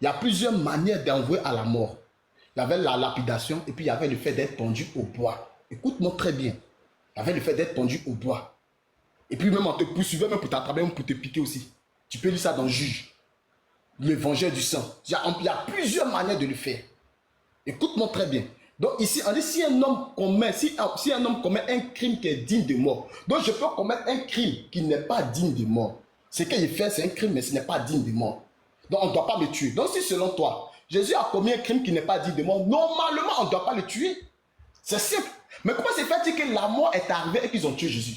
Il y a plusieurs manières d'envoyer à la mort. Il y avait la lapidation et puis il y avait le fait d'être pendu au bois. Écoute-moi très bien. Il y avait le fait d'être pendu au bois. Et puis même on te poursuivait même pour t'attraper, même pour te piquer aussi. Tu peux lire ça dans Juge. L'évangile du sang. Il y a plusieurs manières de le faire. Écoute-moi très bien. Donc ici, on dit si un homme commet un crime qui est digne de mort, donc je peux commettre un crime qui n'est pas digne de mort. Ce qu'il fait, c'est un crime, mais ce n'est pas digne de mort. Donc on ne doit pas le tuer. Donc si selon toi, Jésus a commis un crime qui n'est pas digne de mort, normalement on ne doit pas le tuer. C'est simple. Mais comment c'est fait que la mort est arrivée et qu'ils ont tué Jésus?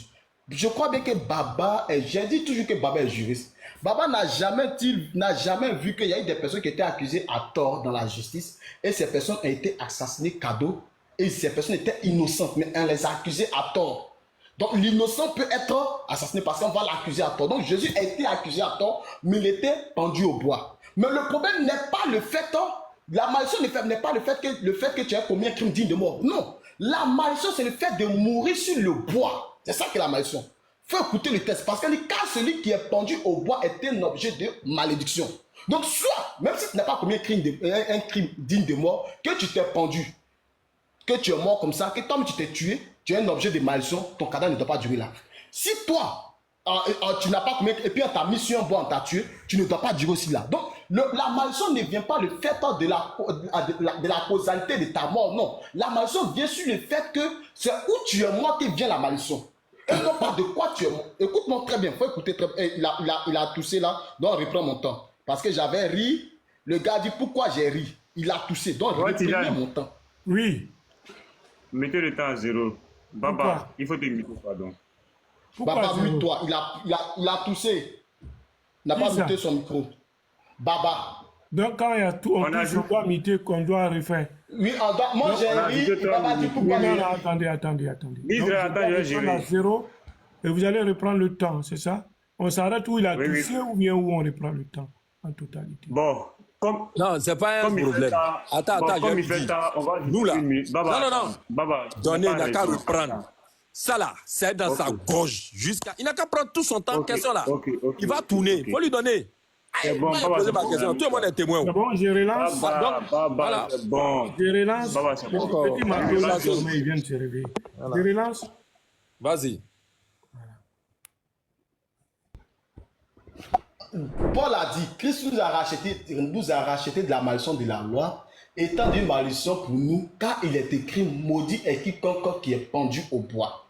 Je crois bien que Baba, j'ai dit toujours que Baba est juriste. Baba n'a jamais vu qu'il y a eu des personnes qui étaient accusées à tort dans la justice et ces personnes ont été assassinées cadeau et ces personnes étaient innocentes, mais on les a accusées à tort. Donc l'innocent peut être assassiné parce qu'on va l'accuser à tort. Donc Jésus a été accusé à tort, mais il était pendu au bois. Mais le problème n'est pas le fait, la malédiction n'est pas le fait que tu aies commis un crime digne de mort. Non, la malédiction c'est le fait de mourir sur le bois. C'est ça qui est la malédiction. Il faut écouter le texte parce que car celui qui est pendu au bois est un objet de malédiction. Donc soit, même si tu n'as pas commis un crime digne de mort, que tu t'es pendu, que tu es mort comme ça, que toi tu t'es tué, tu es un objet de malédiction, ton cadavre ne doit pas durer là. Si toi, tu n'as pas commis, et puis on t'a mis sur un bois, on t'a tué, tu ne dois pas durer aussi là. Donc la malédiction ne vient pas le fait de la causalité de ta mort, non. La malédiction vient sur le fait que c'est où tu es mort que vient la malédiction. Quand on parle de quoi tu es mort, écoute-moi très bien, il faut écouter très bien. Il a toussé là, donc on reprend mon temps. Parce que j'avais ri, le gars dit pourquoi j'ai ri. Il a toussé, donc je reprends mon temps. Oui. Mettez le temps à 0. Baba, Pourquoi? il faut te muter, pardon. Baba, mute-toi, il a toussé. Il n'a pas muté son micro. Baba. Donc quand il y a tout, on doit muter, qu'on doit refaire. Oui, moi j'ai ri, Baba dit pourquoi j'ai ri. Attendez. Israël, attends, je vais à 0 et vous allez reprendre le temps, c'est ça? On s'arrête où il a touché ou bien où on reprend le temps en totalité? Bon, comme... Non, c'est pas un problème. Attends, comme il fait ça, on va... Nous là. Baba, Non. Baba, Donnez, il n'a qu'à reprendre. Ça là, c'est dans sa gorge. Il n'a qu'à prendre tout son temps. Question là. Il va tourner. Il faut lui donner. C'est bon, poser ma question. Tout le monde est témoin. C'est bon, je relance. Baba, c'est bon. Je relance. Baba, c'est bon. Petit Marco, là, il vient de se réveiller. Je relance. Vas-y. Paul a dit, Christ nous a racheté de la malédiction de la loi, étant d'une malédiction pour nous, car il est écrit, maudit est quiconque qui est pendu au bois.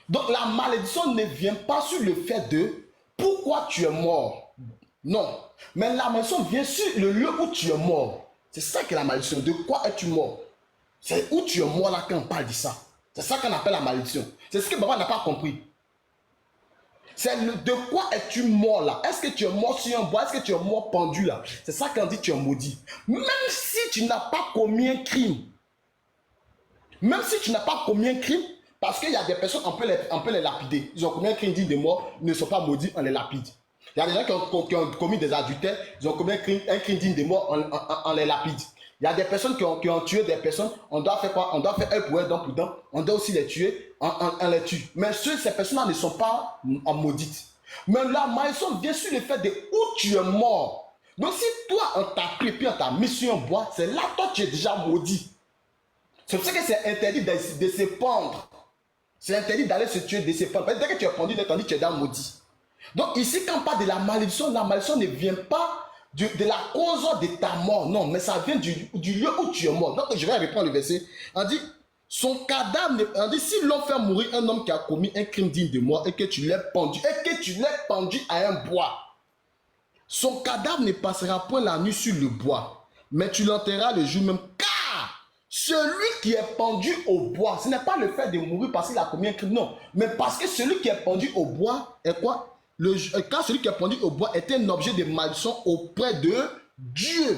Donc la malédiction ne vient pas sur le fait de pourquoi tu es mort. Non. Mais la malédiction vient sur le lieu où tu es mort. C'est ça que la malédiction. De quoi es-tu mort? C'est où tu es mort là quand on parle de ça. C'est ça qu'on appelle la malédiction. C'est ce que Baba n'a pas compris. C'est de quoi es-tu mort là? Est-ce que tu es mort sur un bois? Est-ce que tu es mort pendu là? C'est ça qu'on dit tu es maudit. Même si tu n'as pas commis un crime. Même si tu n'as pas commis un crime, parce qu'il y a des personnes, on peut les lapider. Ils ont commis un crime digne de mort, ils ne sont pas maudits, on les lapide. Il y a des gens qui ont commis des adultères, ils ont commis un crime digne de mort, on les lapide. Il y a des personnes qui ont tué des personnes, on doit faire quoi? On doit faire un pour un, dent pour dent, on doit aussi les tuer, on les tue. Mais ces personnes-là ne sont pas maudites. Mais la malédiction vient sur le fait de où tu es mort. Donc si toi, on t'a pris puis on t'a mis sur un bois, c'est là toi tu es déjà maudit. C'est pour ça que c'est interdit de se pendre. C'est interdit d'aller se tuer, de se pendre. Dès que tu es pendu, tu es déjà maudit. Donc ici, quand on parle de la malédiction ne vient pas de la cause de ta mort. Non, mais ça vient du lieu où tu es mort. Donc je vais reprendre le verset. On dit, son cadavre, on dit, si l'on fait mourir un homme qui a commis un crime digne de mort et que tu l'as pendu à un bois, son cadavre ne passera point la nuit sur le bois, mais tu l'enterras le jour même. Car celui qui est pendu au bois, ce n'est pas le fait de mourir parce qu'il a commis un crime, non. Mais parce que celui qui est pendu au bois est quoi? Quand celui qui est pendu au bois est un objet de malédiction auprès de Dieu.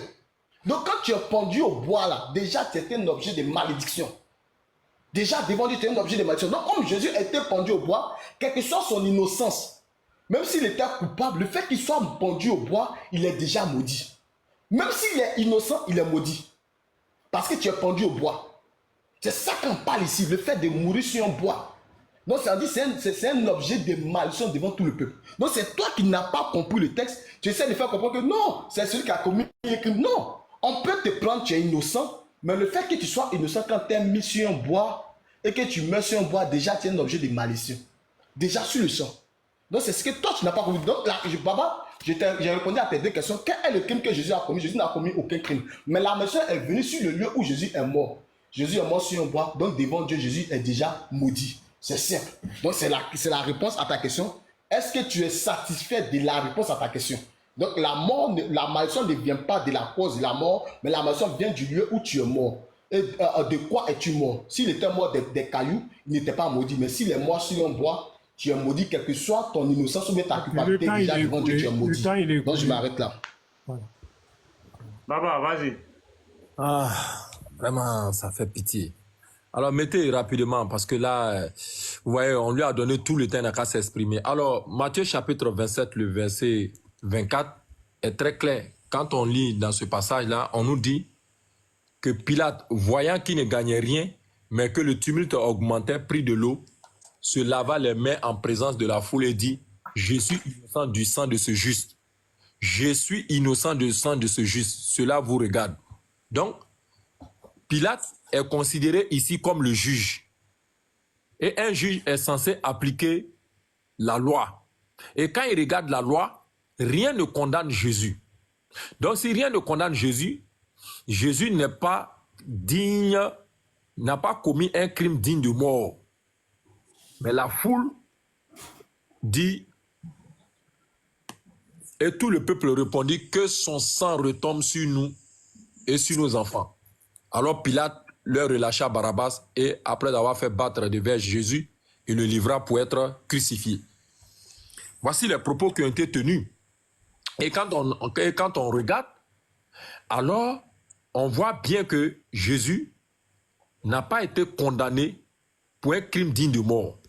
Donc quand tu es pendu au bois là, déjà tu es un objet de malédiction. Déjà devant Dieu tu es un objet de malédiction. Donc comme Jésus était pendu au bois, quelle que soit son innocence, même s'il était coupable, le fait qu'il soit pendu au bois, il est déjà maudit. Même s'il est innocent, il est maudit. Parce que tu es pendu au bois. C'est ça qu'on parle ici, le fait de mourir sur un bois. Donc ça dit c'est un objet de malédiction devant tout le peuple. Donc c'est toi qui n'as pas compris le texte. Tu essaies de faire comprendre que non, c'est celui qui a commis un crime. Non, on peut te prendre, tu es innocent, mais le fait que tu sois innocent quand tu es mis sur un bois et que tu meurs sur un bois, déjà tu es un objet de malédiction. Déjà sur le sang. Donc c'est ce que toi tu n'as pas compris. Donc là, Baba, j'ai répondu à tes deux questions. Quel est le crime que Jésus a commis? Jésus n'a commis aucun crime. Mais la malédiction est venue sur le lieu où Jésus est mort. Jésus est mort sur un bois, donc devant Dieu, Jésus est déjà maudit. C'est simple. Donc c'est la réponse à ta question. Est-ce que tu es satisfait de la réponse à ta question? Donc la malédiction ne vient pas de la cause de la mort, mais la malédiction vient du lieu où tu es mort. Et de quoi es-tu mort? S'il était mort des cailloux, il n'était pas maudit. Mais s'il est mort sur un bois, tu es maudit, quelle que soit ton innocence ou bien ta culpabilité, déjà devant Dieu, tu es maudit. Donc je m'arrête là. Voilà. Baba, vas-y. Ah, vraiment, ça fait pitié. Alors, mettez rapidement, parce que là, vous voyez, on lui a donné tout le temps, il n'a qu'à s'exprimer. Alors, Matthieu chapitre 27, le verset 24, est très clair. Quand on lit dans ce passage-là, on nous dit que Pilate, voyant qu'il ne gagnait rien, mais que le tumulte augmentait, prit de l'eau, se lava les mains en présence de la foule et dit, « Je suis innocent du sang de ce juste. Je suis innocent du sang de ce juste. Cela vous regarde. » Donc, Pilate est considéré ici comme le juge. Et un juge est censé appliquer la loi. Et quand il regarde la loi, rien ne condamne Jésus. Donc si rien ne condamne Jésus, Jésus n'est pas digne, n'a pas commis un crime digne de mort. Mais la foule dit, et tout le peuple répondit, que son sang retombe sur nous et sur nos enfants. Alors Pilate leur relâcha Barabbas et après avoir fait battre de verges Jésus, il le livra pour être crucifié. Voici les propos qui ont été tenus. Et quand on regarde, alors on voit bien que Jésus n'a pas été condamné pour un crime digne de mort.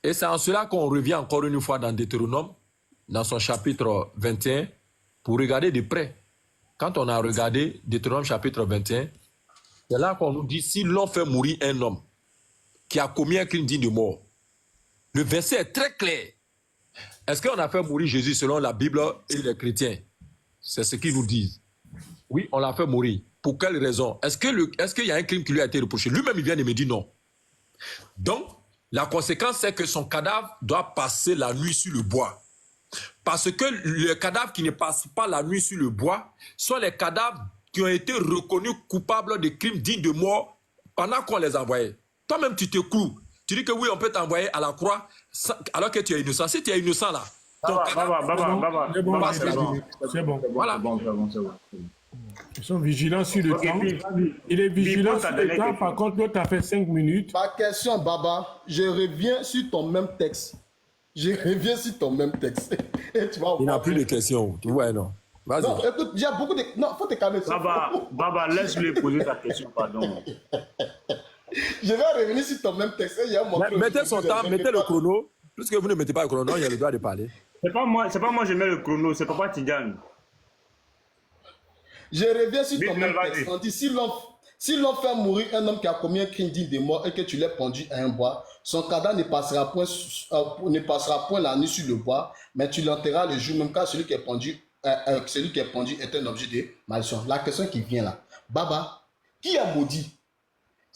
Et c'est en cela qu'on revient encore une fois dans Deutéronome, dans son chapitre 21, pour regarder de près. Quand on a regardé Deutéronome chapitre 21, c'est là qu'on nous dit, si l'on fait mourir un homme qui a commis un crime digne de mort, le verset est très clair. Est-ce qu'on a fait mourir Jésus selon la Bible et les chrétiens? C'est ce qu'ils nous disent. Oui, on l'a fait mourir. Pour quelle raison? Est-ce qu'il y a un crime qui lui a été reproché? Lui-même, il vient de me dire non. Donc, la conséquence, c'est que son cadavre doit passer la nuit sur le bois. Parce que les cadavres qui ne passent pas la nuit sur le bois sont les cadavres qui ont été reconnus coupables de crimes dignes de mort pendant qu'on les envoyait. Toi-même, tu te cloues. Tu dis que oui, on peut t'envoyer à la croix alors que tu es innocent. Si tu es innocent là, C'est bon. Voilà. Ils sont vigilants sur le temps. Il est vigilant sur le temps. Par contre, l'autre a fait 5 minutes. Ma question, Baba, je reviens sur ton même texte. Je reviens sur ton même texte. Et tu vas Il n'a plus de questions. Tu vois, non. Vas-y. Non, écoute, il y a beaucoup de... Non, faut te calmer. Baba, laisse-lui poser ta question, pardon. Je vais revenir sur ton même texte. Il y a Mettez son temps, mettez le chrono. Puisque vous ne mettez pas le chrono, il y a le droit de parler. C'est pas moi je mets le chrono, c'est Papa Tidjane. Je reviens sur ton Vite, même vas-y. texte. On dit, si l'on fait mourir un homme qui a commis un crime digne de mort et que tu l'as pendu à un bois, son cadavre ne passera point la nuit sur le bois, mais tu l'enterras le jour même, car celui qui est pendu est un objet de malédiction. La question qui vient là, Baba, qui a maudit?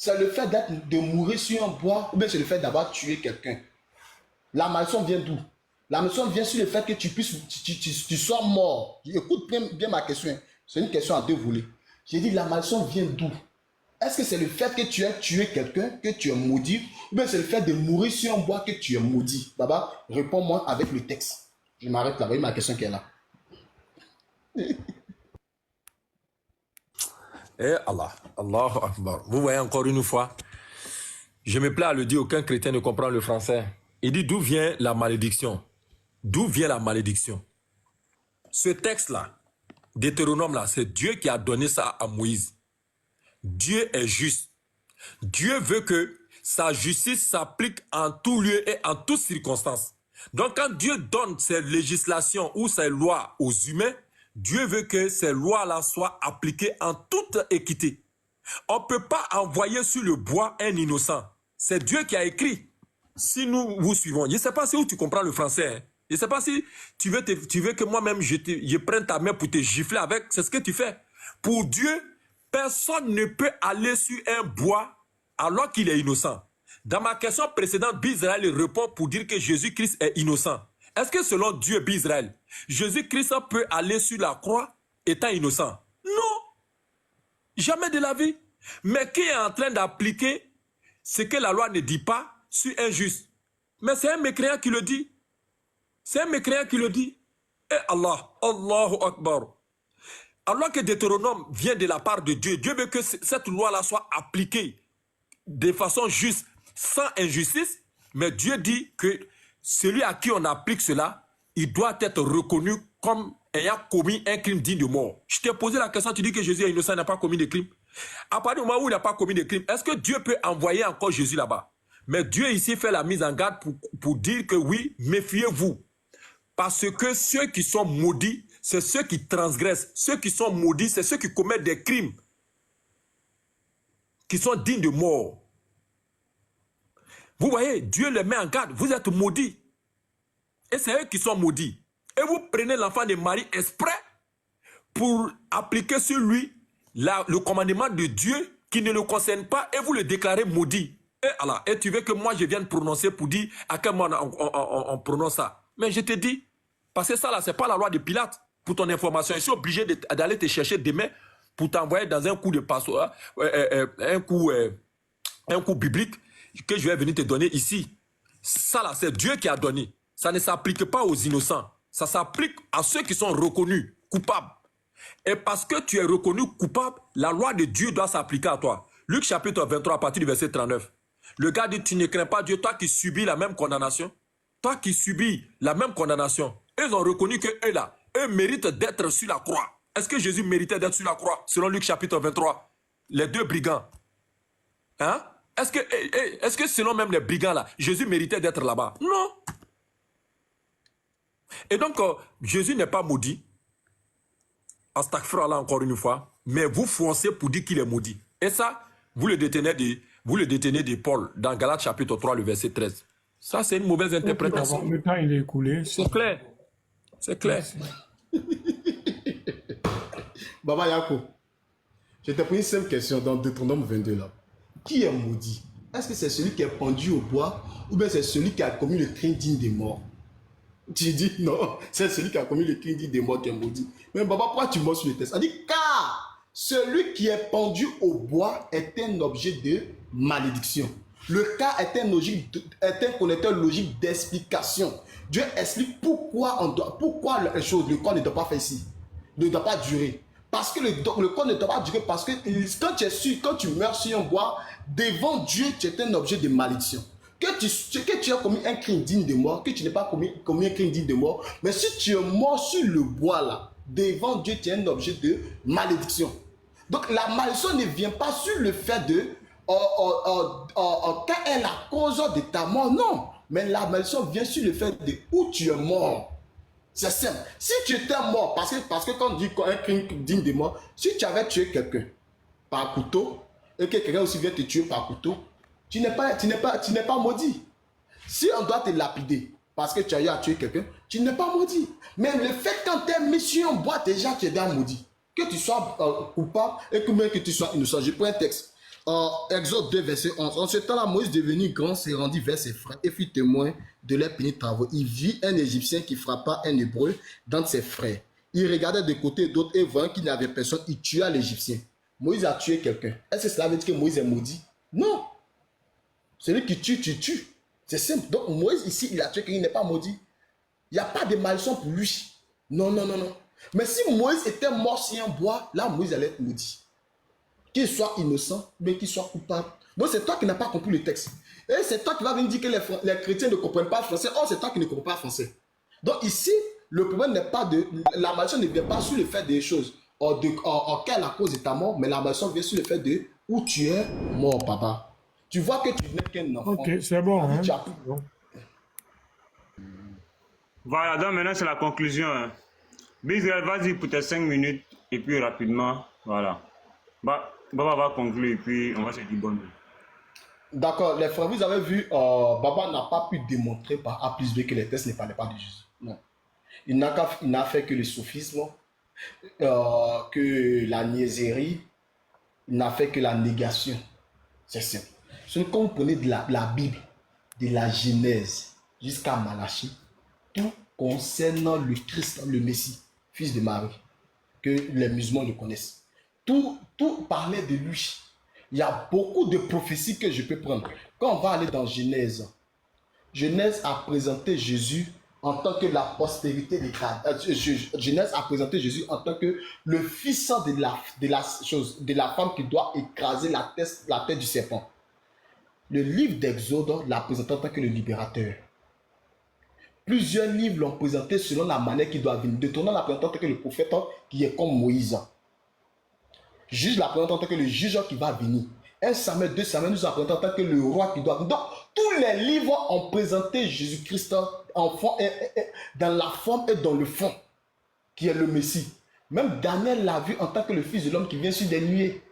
C'est le fait de mourir sur un bois ou bien c'est le fait d'avoir tué quelqu'un? La malédiction vient d'où? La malédiction vient sur le fait que tu sois mort. Écoute bien ma question. C'est une question à deux volets. J'ai dit la malédiction vient d'où? Est-ce que c'est le fait que tu as tué quelqu'un, que tu es maudit, ou bien c'est le fait de mourir sur un bois que tu es maudit? Baba, réponds-moi avec le texte. Je m'arrête là. Voyez ma question qui est là. Eh Allah, Allahu Akbar. Vous voyez encore une fois, je me plais à le dire, aucun chrétien ne comprend le français. Il dit d'où vient la malédiction? D'où vient la malédiction? Ce texte-là, Deutéronome-là, c'est Dieu qui a donné ça à Moïse. Dieu est juste. Dieu veut que sa justice s'applique en tout lieu et en toutes circonstances. Donc quand Dieu donne ses législations ou ses lois aux humains, Dieu veut que ces lois-là soient appliquées en toute équité. On ne peut pas envoyer sur le bois un innocent. C'est Dieu qui a écrit. Si nous vous suivons, je ne sais pas si où tu comprends le français. Hein. Je ne sais pas si tu veux que moi-même je prenne ta main pour te gifler avec. C'est ce que tu fais. Pour Dieu, personne ne peut aller sur un bois alors qu'il est innocent. Dans ma question précédente, Bisraël répond pour dire que Jésus-Christ est innocent. Est-ce que selon Dieu, Bisraël, Jésus-Christ peut aller sur la croix étant innocent? Non. Jamais de la vie. Mais qui est en train d'appliquer ce que la loi ne dit pas sur un juste? Mais c'est un mécréant qui le dit. C'est un mécréant qui le dit. Et Allah, Allahu Akbar. Alors que Deutéronome vient de la part de Dieu, Dieu veut que cette loi-là soit appliquée de façon juste, sans injustice, mais Dieu dit que celui à qui on applique cela, il doit être reconnu comme ayant commis un crime digne de mort. Je t'ai posé la question, tu dis que Jésus est innocent, il n'a pas commis de crime. À partir du moment où il n'a pas commis de crime, est-ce que Dieu peut envoyer encore Jésus là-bas? Mais Dieu ici fait la mise en garde pour dire que oui, méfiez-vous. Parce que ceux qui sont maudits, c'est ceux qui transgressent. Ceux qui sont maudits, c'est ceux qui commettent des crimes qui sont dignes de mort. Vous voyez, Dieu les met en garde. Vous êtes maudits. Et c'est eux qui sont maudits. Et vous prenez l'enfant de Marie exprès pour appliquer sur lui le commandement de Dieu qui ne le concerne pas et vous le déclarez maudit. Et, Allah, et tu veux que moi je vienne prononcer pour dire à quel moment on prononce ça. Mais je te dis, parce que ça là, c'est pas la loi de Pilate. Pour ton information, je suis obligé d'aller te chercher demain pour t'envoyer dans un coup de passoire, un coup biblique que je vais venir te donner ici. Ça là, c'est Dieu qui a donné. Ça ne s'applique pas aux innocents. Ça s'applique à ceux qui sont reconnus coupables. Et parce que tu es reconnu coupable, la loi de Dieu doit s'appliquer à toi. Luc chapitre 23 à partir du verset 39. Le gars dit, tu ne crains pas Dieu, toi qui subis la même condamnation. Toi qui subis la même condamnation. Ils ont reconnu que eux là, eux méritent d'être sur la croix. Est-ce que Jésus méritait d'être sur la croix, selon Luc chapitre 23? Les deux brigands. Hein? Est-ce que selon même les brigands là, Jésus méritait d'être là-bas? Non. Et donc, Jésus n'est pas maudit. Astaghfirullah encore une fois. Mais vous foncez pour dire qu'il est maudit. Et ça, vous le détenez de Paul dans Galates chapitre 3, le verset 13. Ça, c'est une mauvaise interprétation. Le temps, il est écoulé. C'est clair. C'est clair. Baba Yako, je t'ai posé une simple question dans Deutéronome 22 là. Qui est maudit? Est-ce que c'est celui qui est pendu au bois ou bien c'est celui qui a commis le crime digne des morts? Tu dis non, c'est celui qui a commis le crime digne des morts qui est maudit. Mais Baba, pourquoi tu montes sur le texte? Elle dit car celui qui est pendu au bois est un objet de malédiction. Le cas est un connecteur logique d'explication. Dieu explique pourquoi le corps ne doit pas faire ici, ne doit pas durer. Parce que le corps ne doit pas durer, parce que quand tu meurs sur un bois, devant Dieu, tu es un objet de malédiction. Que tu as commis un crime digne de mort, que tu n'aies pas commis un crime digne de mort, mais si tu es mort sur le bois là, devant Dieu, tu es un objet de malédiction. Donc la malédiction ne vient pas sur le fait de quelle est la cause de ta mort, non. Mais la malédiction vient sur le fait de où tu es mort. C'est simple. Si tu étais mort, parce que quand on dit un crime digne de mort, si tu avais tué quelqu'un par couteau, et que quelqu'un aussi vient te tuer par couteau, tu n'es pas maudit. Si on doit te lapider parce que tu as eu à tuer quelqu'un, tu n'es pas maudit. Mais le fait quand tu es mis sur un bois, déjà tu es déjà maudit. Que tu sois coupable et que même que tu sois innocent. Je prends un texte. Exode 2, verset 11. En ce temps-là, Moïse, devenu grand, s'est rendu vers ses frères et fut témoin de leurs pénibles travaux. Il vit un Égyptien qui frappa un Hébreu dans ses frères. Il regardait de côté et d'autre et voyant qu'il n'y avait personne, il tua l'Égyptien. Moïse a tué quelqu'un. Est-ce que cela veut dire que Moïse est maudit? Non. Celui qui tue, tu tues. C'est simple. Donc Moïse ici, il a tué quelqu'un, il n'est pas maudit. Il n'y a pas de malédiction pour lui. Non, non, non, non. Mais si Moïse était mort sur un bois, là, Moïse allait être maudit. Qu'il soit innocent, mais qu'il soit coupable. Donc c'est toi qui n'as pas compris le texte. Et c'est toi qui vas venir dire que les chrétiens ne comprennent pas le français. Oh, c'est toi qui ne comprends pas le français. Donc ici, le problème n'est pas de... La malédiction ne vient pas sur le fait des choses. Quelle est la cause de ta mort, mais la malédiction vient sur le fait de où tu es mort, papa. Tu vois que tu n'es qu'un enfant. Ok, c'est bon. Hein? Voilà, donc maintenant c'est la conclusion. Hein. Bisraël, vas-y pour tes 5 minutes et puis rapidement, voilà. Baba va conclure et puis on va se dire bonne nuit. D'accord, les frères, vous avez vu, Baba n'a pas pu démontrer par A plus B que les textes ne parlaient pas de Jésus. Non. Il n'a fait que le sophisme, que la niaiserie, il n'a fait que la négation. C'est simple. Quand vous prenez de la Bible, de la Genèse jusqu'à Malachie, tout concernant le Christ, le Messie, fils de Marie, que les musulmans le connaissent. Tout parlait de lui. Il y a beaucoup de prophéties que je peux prendre. Quand on va aller dans Genèse, Genèse a présenté Jésus en tant que la postérité de Genèse a présenté Jésus en tant que le fils de la femme qui doit écraser la tête du serpent. Le livre d'Exode l'a présenté en tant que le libérateur. Plusieurs livres l'ont présenté selon la manière qu'il doit venir. Deutéronome l'a présenté en tant que le prophète qui est comme Moïse. Juge l'a présenté en tant que le juge qui va venir. 1 Samuel, 2 Samuel nous a présenté en tant que le roi qui doit venir. Donc, tous les livres ont présenté Jésus-Christ dans la forme et dans le fond, qui est le Messie. Même Daniel l'a vu en tant que le Fils de l'homme qui vient sur des nuées.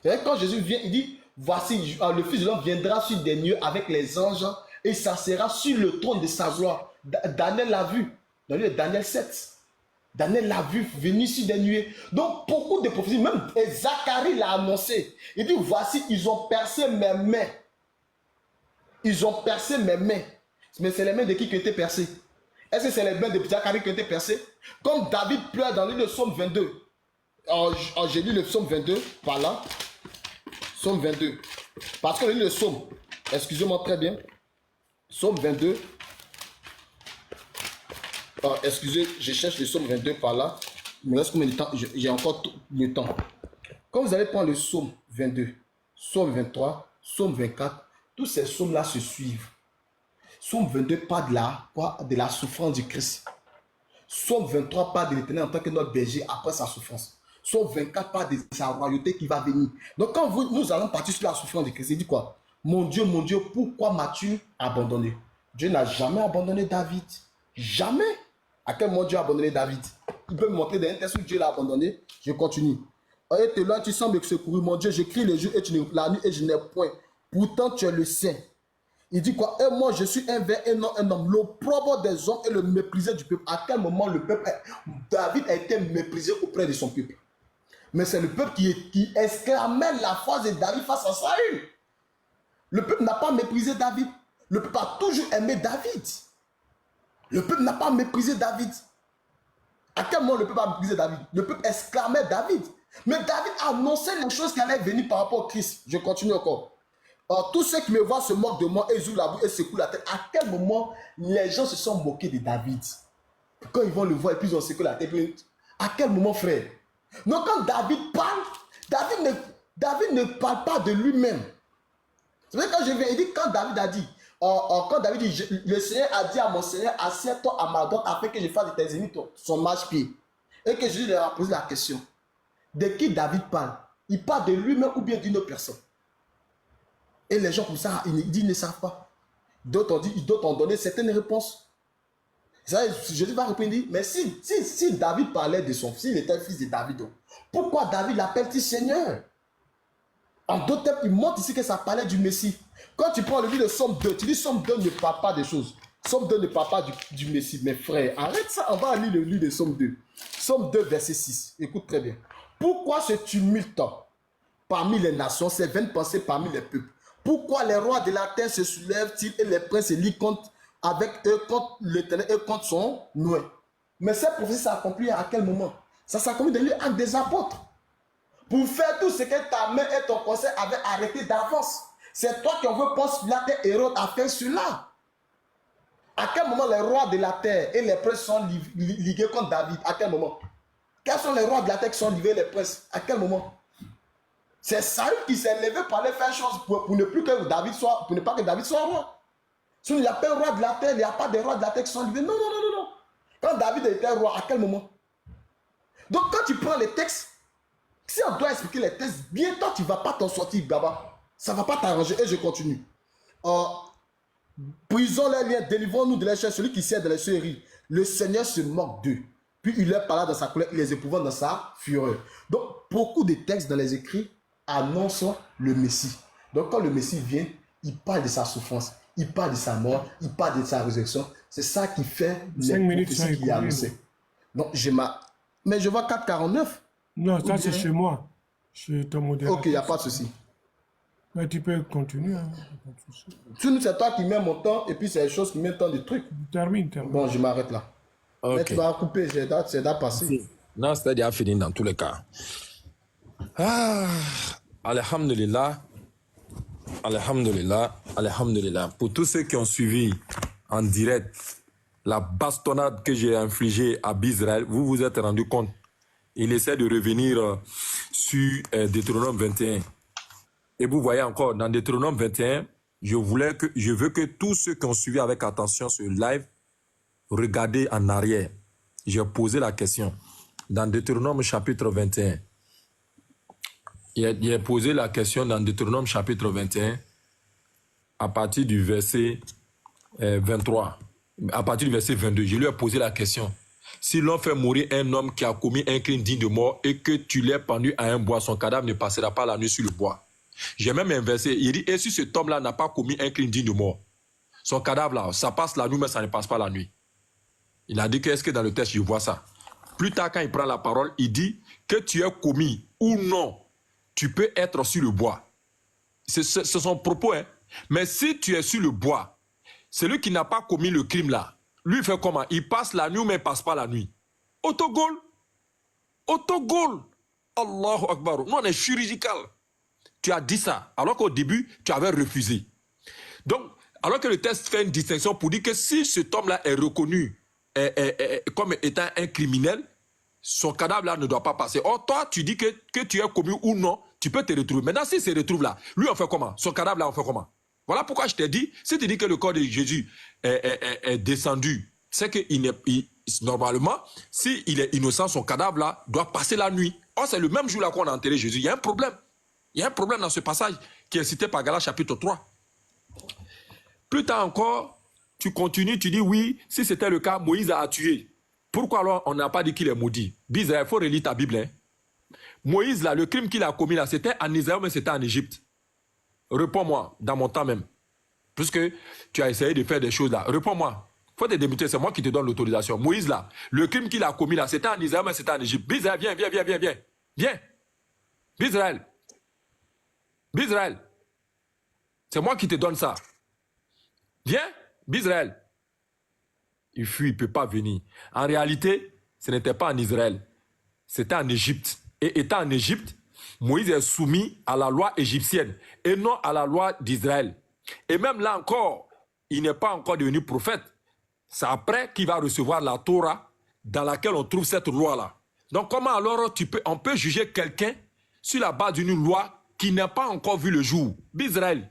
C'est-à-dire quand Jésus vient, il dit, voici, le Fils de l'homme viendra sur des nuées avec les anges et s'assera sur le trône de sa gloire. Daniel l'a vu dans le livre de Daniel 7. Daniel l'a vu venir sur des nuées. Donc, beaucoup de prophéties, même Zacharie l'a annoncé. Il dit, voici, ils ont percé mes mains. Ils ont percé mes mains. Mais c'est les mains de qui ont été percées? Est-ce que c'est les mains de Zacharie qui ont été percées? Comme David pleure dans le psaume 22. J'ai lu le psaume 22, par là. Psaume 22. Parce que j'ai lu le psaume. Excusez-moi très bien. Psaume 22. Excusez, je cherche le psaume 22 par là. Il me reste combien de temps? J'ai encore le temps. Quand vous allez prendre le psaume 22, psaume 23, psaume 24, tous ces psaumes-là se suivent. Psaume 22 parle de la souffrance du Christ. Psaume 23 parle de l'Éternel en tant que notre berger après sa souffrance. Psaume 24 parle de sa royauté qui va venir. Donc quand nous allons partir sur la souffrance du Christ, il dit quoi? Mon Dieu, pourquoi m'as-tu abandonné? Dieu n'a jamais abandonné David. Jamais. À quel moment Dieu a abandonné David? Il peut me montrer des textes où Dieu l'a abandonné. Je continue. Et t'es là, tu sembles secourir. Mon Dieu, j'écris les jours et la nuit et je n'ai point. Pourtant, tu es le saint. Il dit quoi? Et moi, je suis un ver et non un homme. L'opprobre des hommes et le méprisé du peuple. À quel moment David a été méprisé auprès de son peuple? Mais c'est le peuple qui exclamait la force de David face à Saül. Le peuple n'a pas méprisé David. Le peuple a toujours aimé David. Le peuple n'a pas méprisé David. À quel moment le peuple a méprisé David? Le peuple exclamait David. Mais David annonçait les choses qui allaient venir par rapport au Christ. Je continue encore. Or, tous ceux qui me voient se moquent de moi et ils ouvrent la bouche et secouent la tête. À quel moment les gens se sont moqués de David? Quand ils vont le voir et puis ils ont secoué la tête. À quel moment, frère? Donc quand David parle, David ne parle pas de lui-même. C'est vrai quand je viens, il dit quand David a dit, quand David dit, le Seigneur a dit à mon Seigneur, assieds-toi à ma droite afin que je fasse de tes ennemis son marche-pied. Et que Jésus leur a posé la question. De qui David parle? Il parle de lui-même ou bien d'une autre personne? Et les gens comme ça, ils ne savent pas. D'autres ont donné certaines réponses. Jésus va répondre, mais si David parlait de son fils, il était le fils de David, pourquoi David l'appelle-t-il Seigneur? En d'autres termes, il montre ici que ça parlait du Messie. Quand tu prends le livre de Somme 2, tu dis Somme 2 ne parle pas des choses. Somme 2 ne parle pas du Messie. Mais frère, arrête ça, on va lire le livre de Somme 2. Somme 2, verset 6. Écoute très bien. Pourquoi ce tumulte parmi les nations, ces vaines pensées parmi les peuples? Pourquoi les rois de la terre se soulèvent-ils et les princes se lient avec eux contre l'Éternel et contre son Noé? Mais cette prophétie s'accomplit à quel moment? Ça s'accomplit dans l'acte des apôtres. Pour faire tout ce que ta main et ton conseil avaient arrêté d'avance. C'est toi qui en veux Ponce Pilate et Hérode à faire cela. À quel moment les rois de la terre et les princes sont ligués contre David? À quel moment? Quels sont les rois de la terre qui sont livrés les princes? À quel moment? C'est Saül qui s'est levé pour aller faire chose pour ne plus que David soit, pour ne pas que David soit roi. Si il n'y a pas un roi de la terre, il n'y a pas de rois de la terre qui sont livrés. Non, non, non, non, non. Quand David était roi, à quel moment? Donc quand tu prends les textes, si on doit expliquer les textes, bientôt tu ne vas pas t'en sortir, Baba. Ça ne va pas t'arranger. Et je continue. Brisons les liens, délivrons-nous de la chair, celui qui sert de la chérie. Le Seigneur se moque d'eux. Puis il leur parla dans sa colère, il les éprouvant dans sa fureur. Donc, beaucoup de textes dans les écrits annoncent le Messie. Donc, quand le Messie vient, il parle de sa souffrance, il parle de sa mort, il parle de sa résurrection. C'est ça qui fait les prophéties qu'il a annoncées. Donc, mais je vois 4,49. Non, ça c'est chez moi. Chez ton modèle. Ok, il n'y a pas de souci. Mais tu peux continuer. Hein. C'est toi qui mets mon temps et puis c'est les choses qui mettent tant de trucs. Termine. Bon, je m'arrête là. Ok. Mais tu vas couper, c'est déjà passé. Non, c'est déjà fini dans tous les cas. Ah, Alhamdulillah. Alhamdulillah. Alhamdulillah. Pour tous ceux qui ont suivi en direct la bastonnade que j'ai infligée à Israël, vous vous êtes rendu compte. Il essaie de revenir sur Deutéronome 21. Et vous voyez encore, dans Deutéronome 21, je veux que tous ceux qui ont suivi avec attention ce live, regardez en arrière. J'ai posé la question. Dans Deutéronome chapitre 21, il a posé la question dans Deutéronome chapitre 21, à partir du verset 23, à partir du verset 22, je lui ai posé la question. Si l'on fait mourir un homme qui a commis un crime digne de mort et que tu l'aies pendu à un bois, son cadavre ne passera pas la nuit sur le bois. J'ai même inversé. Il dit, et si cet homme-là n'a pas commis un crime digne de mort, son cadavre là, ça passe la nuit, mais ça ne passe pas la nuit. Il a dit que, est-ce que dans le texte, je vois ça? Plus tard, quand il prend la parole, il dit que tu aies commis ou non, tu peux être sur le bois. C'est son propos, hein. Mais si tu es sur le bois, celui qui n'a pas commis le crime là, lui fait comment? Il passe la nuit, mais il ne passe pas la nuit. Autogol. Autogol. Allahu Akbar. Nous, on est chirurgical. Tu as dit ça, alors qu'au début, tu avais refusé. Donc, Alors que le texte fait une distinction pour dire que si cet homme-là est reconnu comme étant un criminel, son cadavre-là ne doit pas passer. Or, toi, tu dis que tu es commis ou non, tu peux te retrouver. Maintenant, s'il se retrouve là, lui, on fait comment? Son cadavre-là, on fait comment? Voilà pourquoi je t'ai dit, si tu dis que le corps de Jésus est descendu, c'est que normalement, s'il est innocent, son cadavre-là doit passer la nuit. Or, c'est le même jour-là qu'on a enterré Jésus. Il y a un problème. Il y a un problème dans ce passage qui est cité par Galates chapitre 3. Plus tard encore, tu continues, tu dis oui, si c'était le cas, Moïse a tué. Pourquoi alors on n'a pas dit qu'il est maudit? Bizarre, il faut relire ta Bible. Hein? Moïse, là, le crime qu'il a commis là, c'était en Israël, mais c'était en Égypte. Réponds-moi, dans mon temps même. Puisque tu as essayé de faire des choses là. Réponds-moi. Il faut te débuter, c'est moi qui te donne l'autorisation. Moïse, là, le crime qu'il a commis là, c'était en Israël, mais c'était en Égypte. Bizarre, viens. Viens. Bizraël. C'est moi qui te donne ça. Viens, Bizraël. Il fuit, il ne peut pas venir. En réalité, ce n'était pas en Israël. C'était en Égypte. Et étant en Égypte, Moïse est soumis à la loi égyptienne et non à la loi d'Israël. Et même là encore, il n'est pas encore devenu prophète. C'est après qu'il va recevoir la Torah dans laquelle on trouve cette loi-là. Donc comment alors on peut juger quelqu'un sur la base d'une loi qui n'a pas encore vu le jour? Bizraël,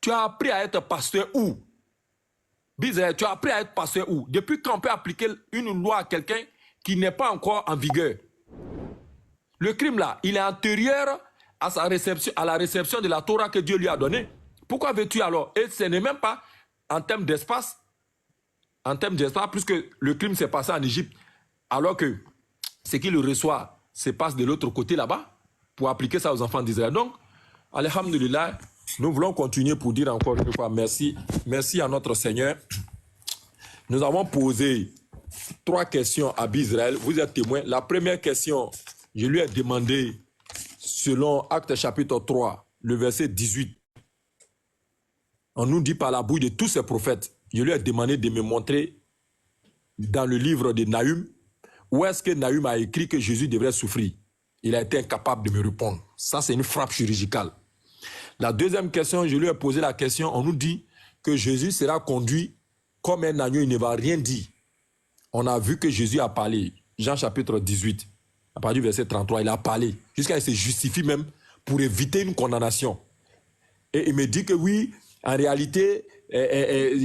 tu as appris à être pasteur où? Bizarre, tu as appris à être pasteur où? Depuis quand on peut appliquer une loi à quelqu'un qui n'est pas encore en vigueur? Le crime là, il est antérieur à la réception de la Torah que Dieu lui a donnée. Pourquoi veux-tu alors? Et ce n'est même pas en termes d'espace, puisque le crime s'est passé en Égypte, alors que ce qu'il reçoit se passe de l'autre côté là-bas, pour appliquer ça aux enfants d'Israël. Donc, alhamdulillah, nous voulons continuer pour dire encore une fois merci. Merci à notre Seigneur. Nous avons posé 3 questions à Bizraël. Vous êtes témoins. La première question, je lui ai demandé, selon Actes chapitre 3, le verset 18. On nous dit par la bouche de tous ces prophètes. Je lui ai demandé de me montrer dans le livre de Nahum où est-ce que Nahum a écrit que Jésus devrait souffrir. Il a été incapable de me répondre. Ça, c'est une frappe chirurgicale. La deuxième question, je lui ai posé la question, on nous dit que Jésus sera conduit comme un agneau, il ne va rien dire. On a vu que Jésus a parlé, Jean chapitre 18, à partir du verset 33, il a parlé, jusqu'à ce qu'il se justifie même pour éviter une condamnation. Et il me dit que oui, en réalité,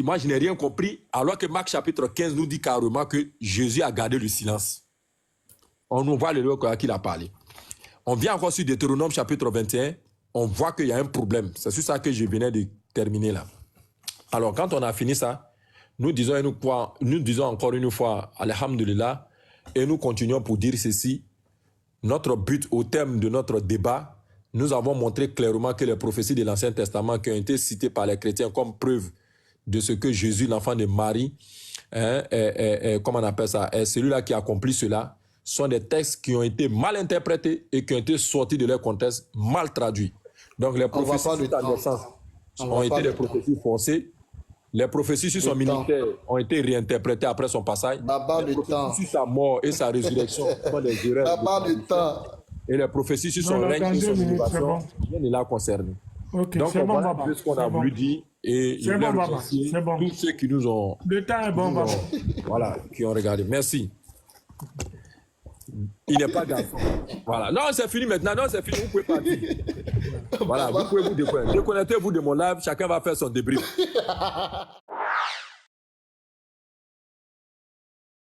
moi je n'ai rien compris, alors que Marc chapitre 15 nous dit carrément que Jésus a gardé le silence. On nous voit le lieu qu'il a parlé. On vient encore sur Deutéronome chapitre 21, on voit qu'il y a un problème. C'est sur ça que je venais de terminer là. Alors, quand on a fini ça, nous disons encore une fois, alhamdulillah, et nous continuons pour dire ceci. Notre but au thème de notre débat, nous avons montré clairement que les prophéties de l'Ancien Testament qui ont été citées par les chrétiens comme preuve de ce que Jésus, l'enfant de Marie, comment on appelle ça, est celui-là qui accomplit cela, sont des textes qui ont été mal interprétés et qui ont été sortis de leur contexte, mal traduits. Donc les prophéties sur ta naissance ont été des prophéties forcées. Les prophéties sur son ministère ont été réinterprétées après son passage. Les prophéties sur sa mort et sa résurrection sont des erreurs. Et les prophéties sur son règne et son innovation, rien n'est là concerné. Okay, donc voilà un peu ce qu'on a voulu dire. Et je voulais remercier tous ceux qui nous ont... Le temps est bon, Baba. Voilà, qui ont regardé. Merci. Il n'est pas garçon. Voilà. Non, c'est fini maintenant. Non, c'est fini. Vous pouvez partir. Voilà, vous pouvez vous déconnecter. Déconnectez-vous de mon live. Chacun va faire son débrief.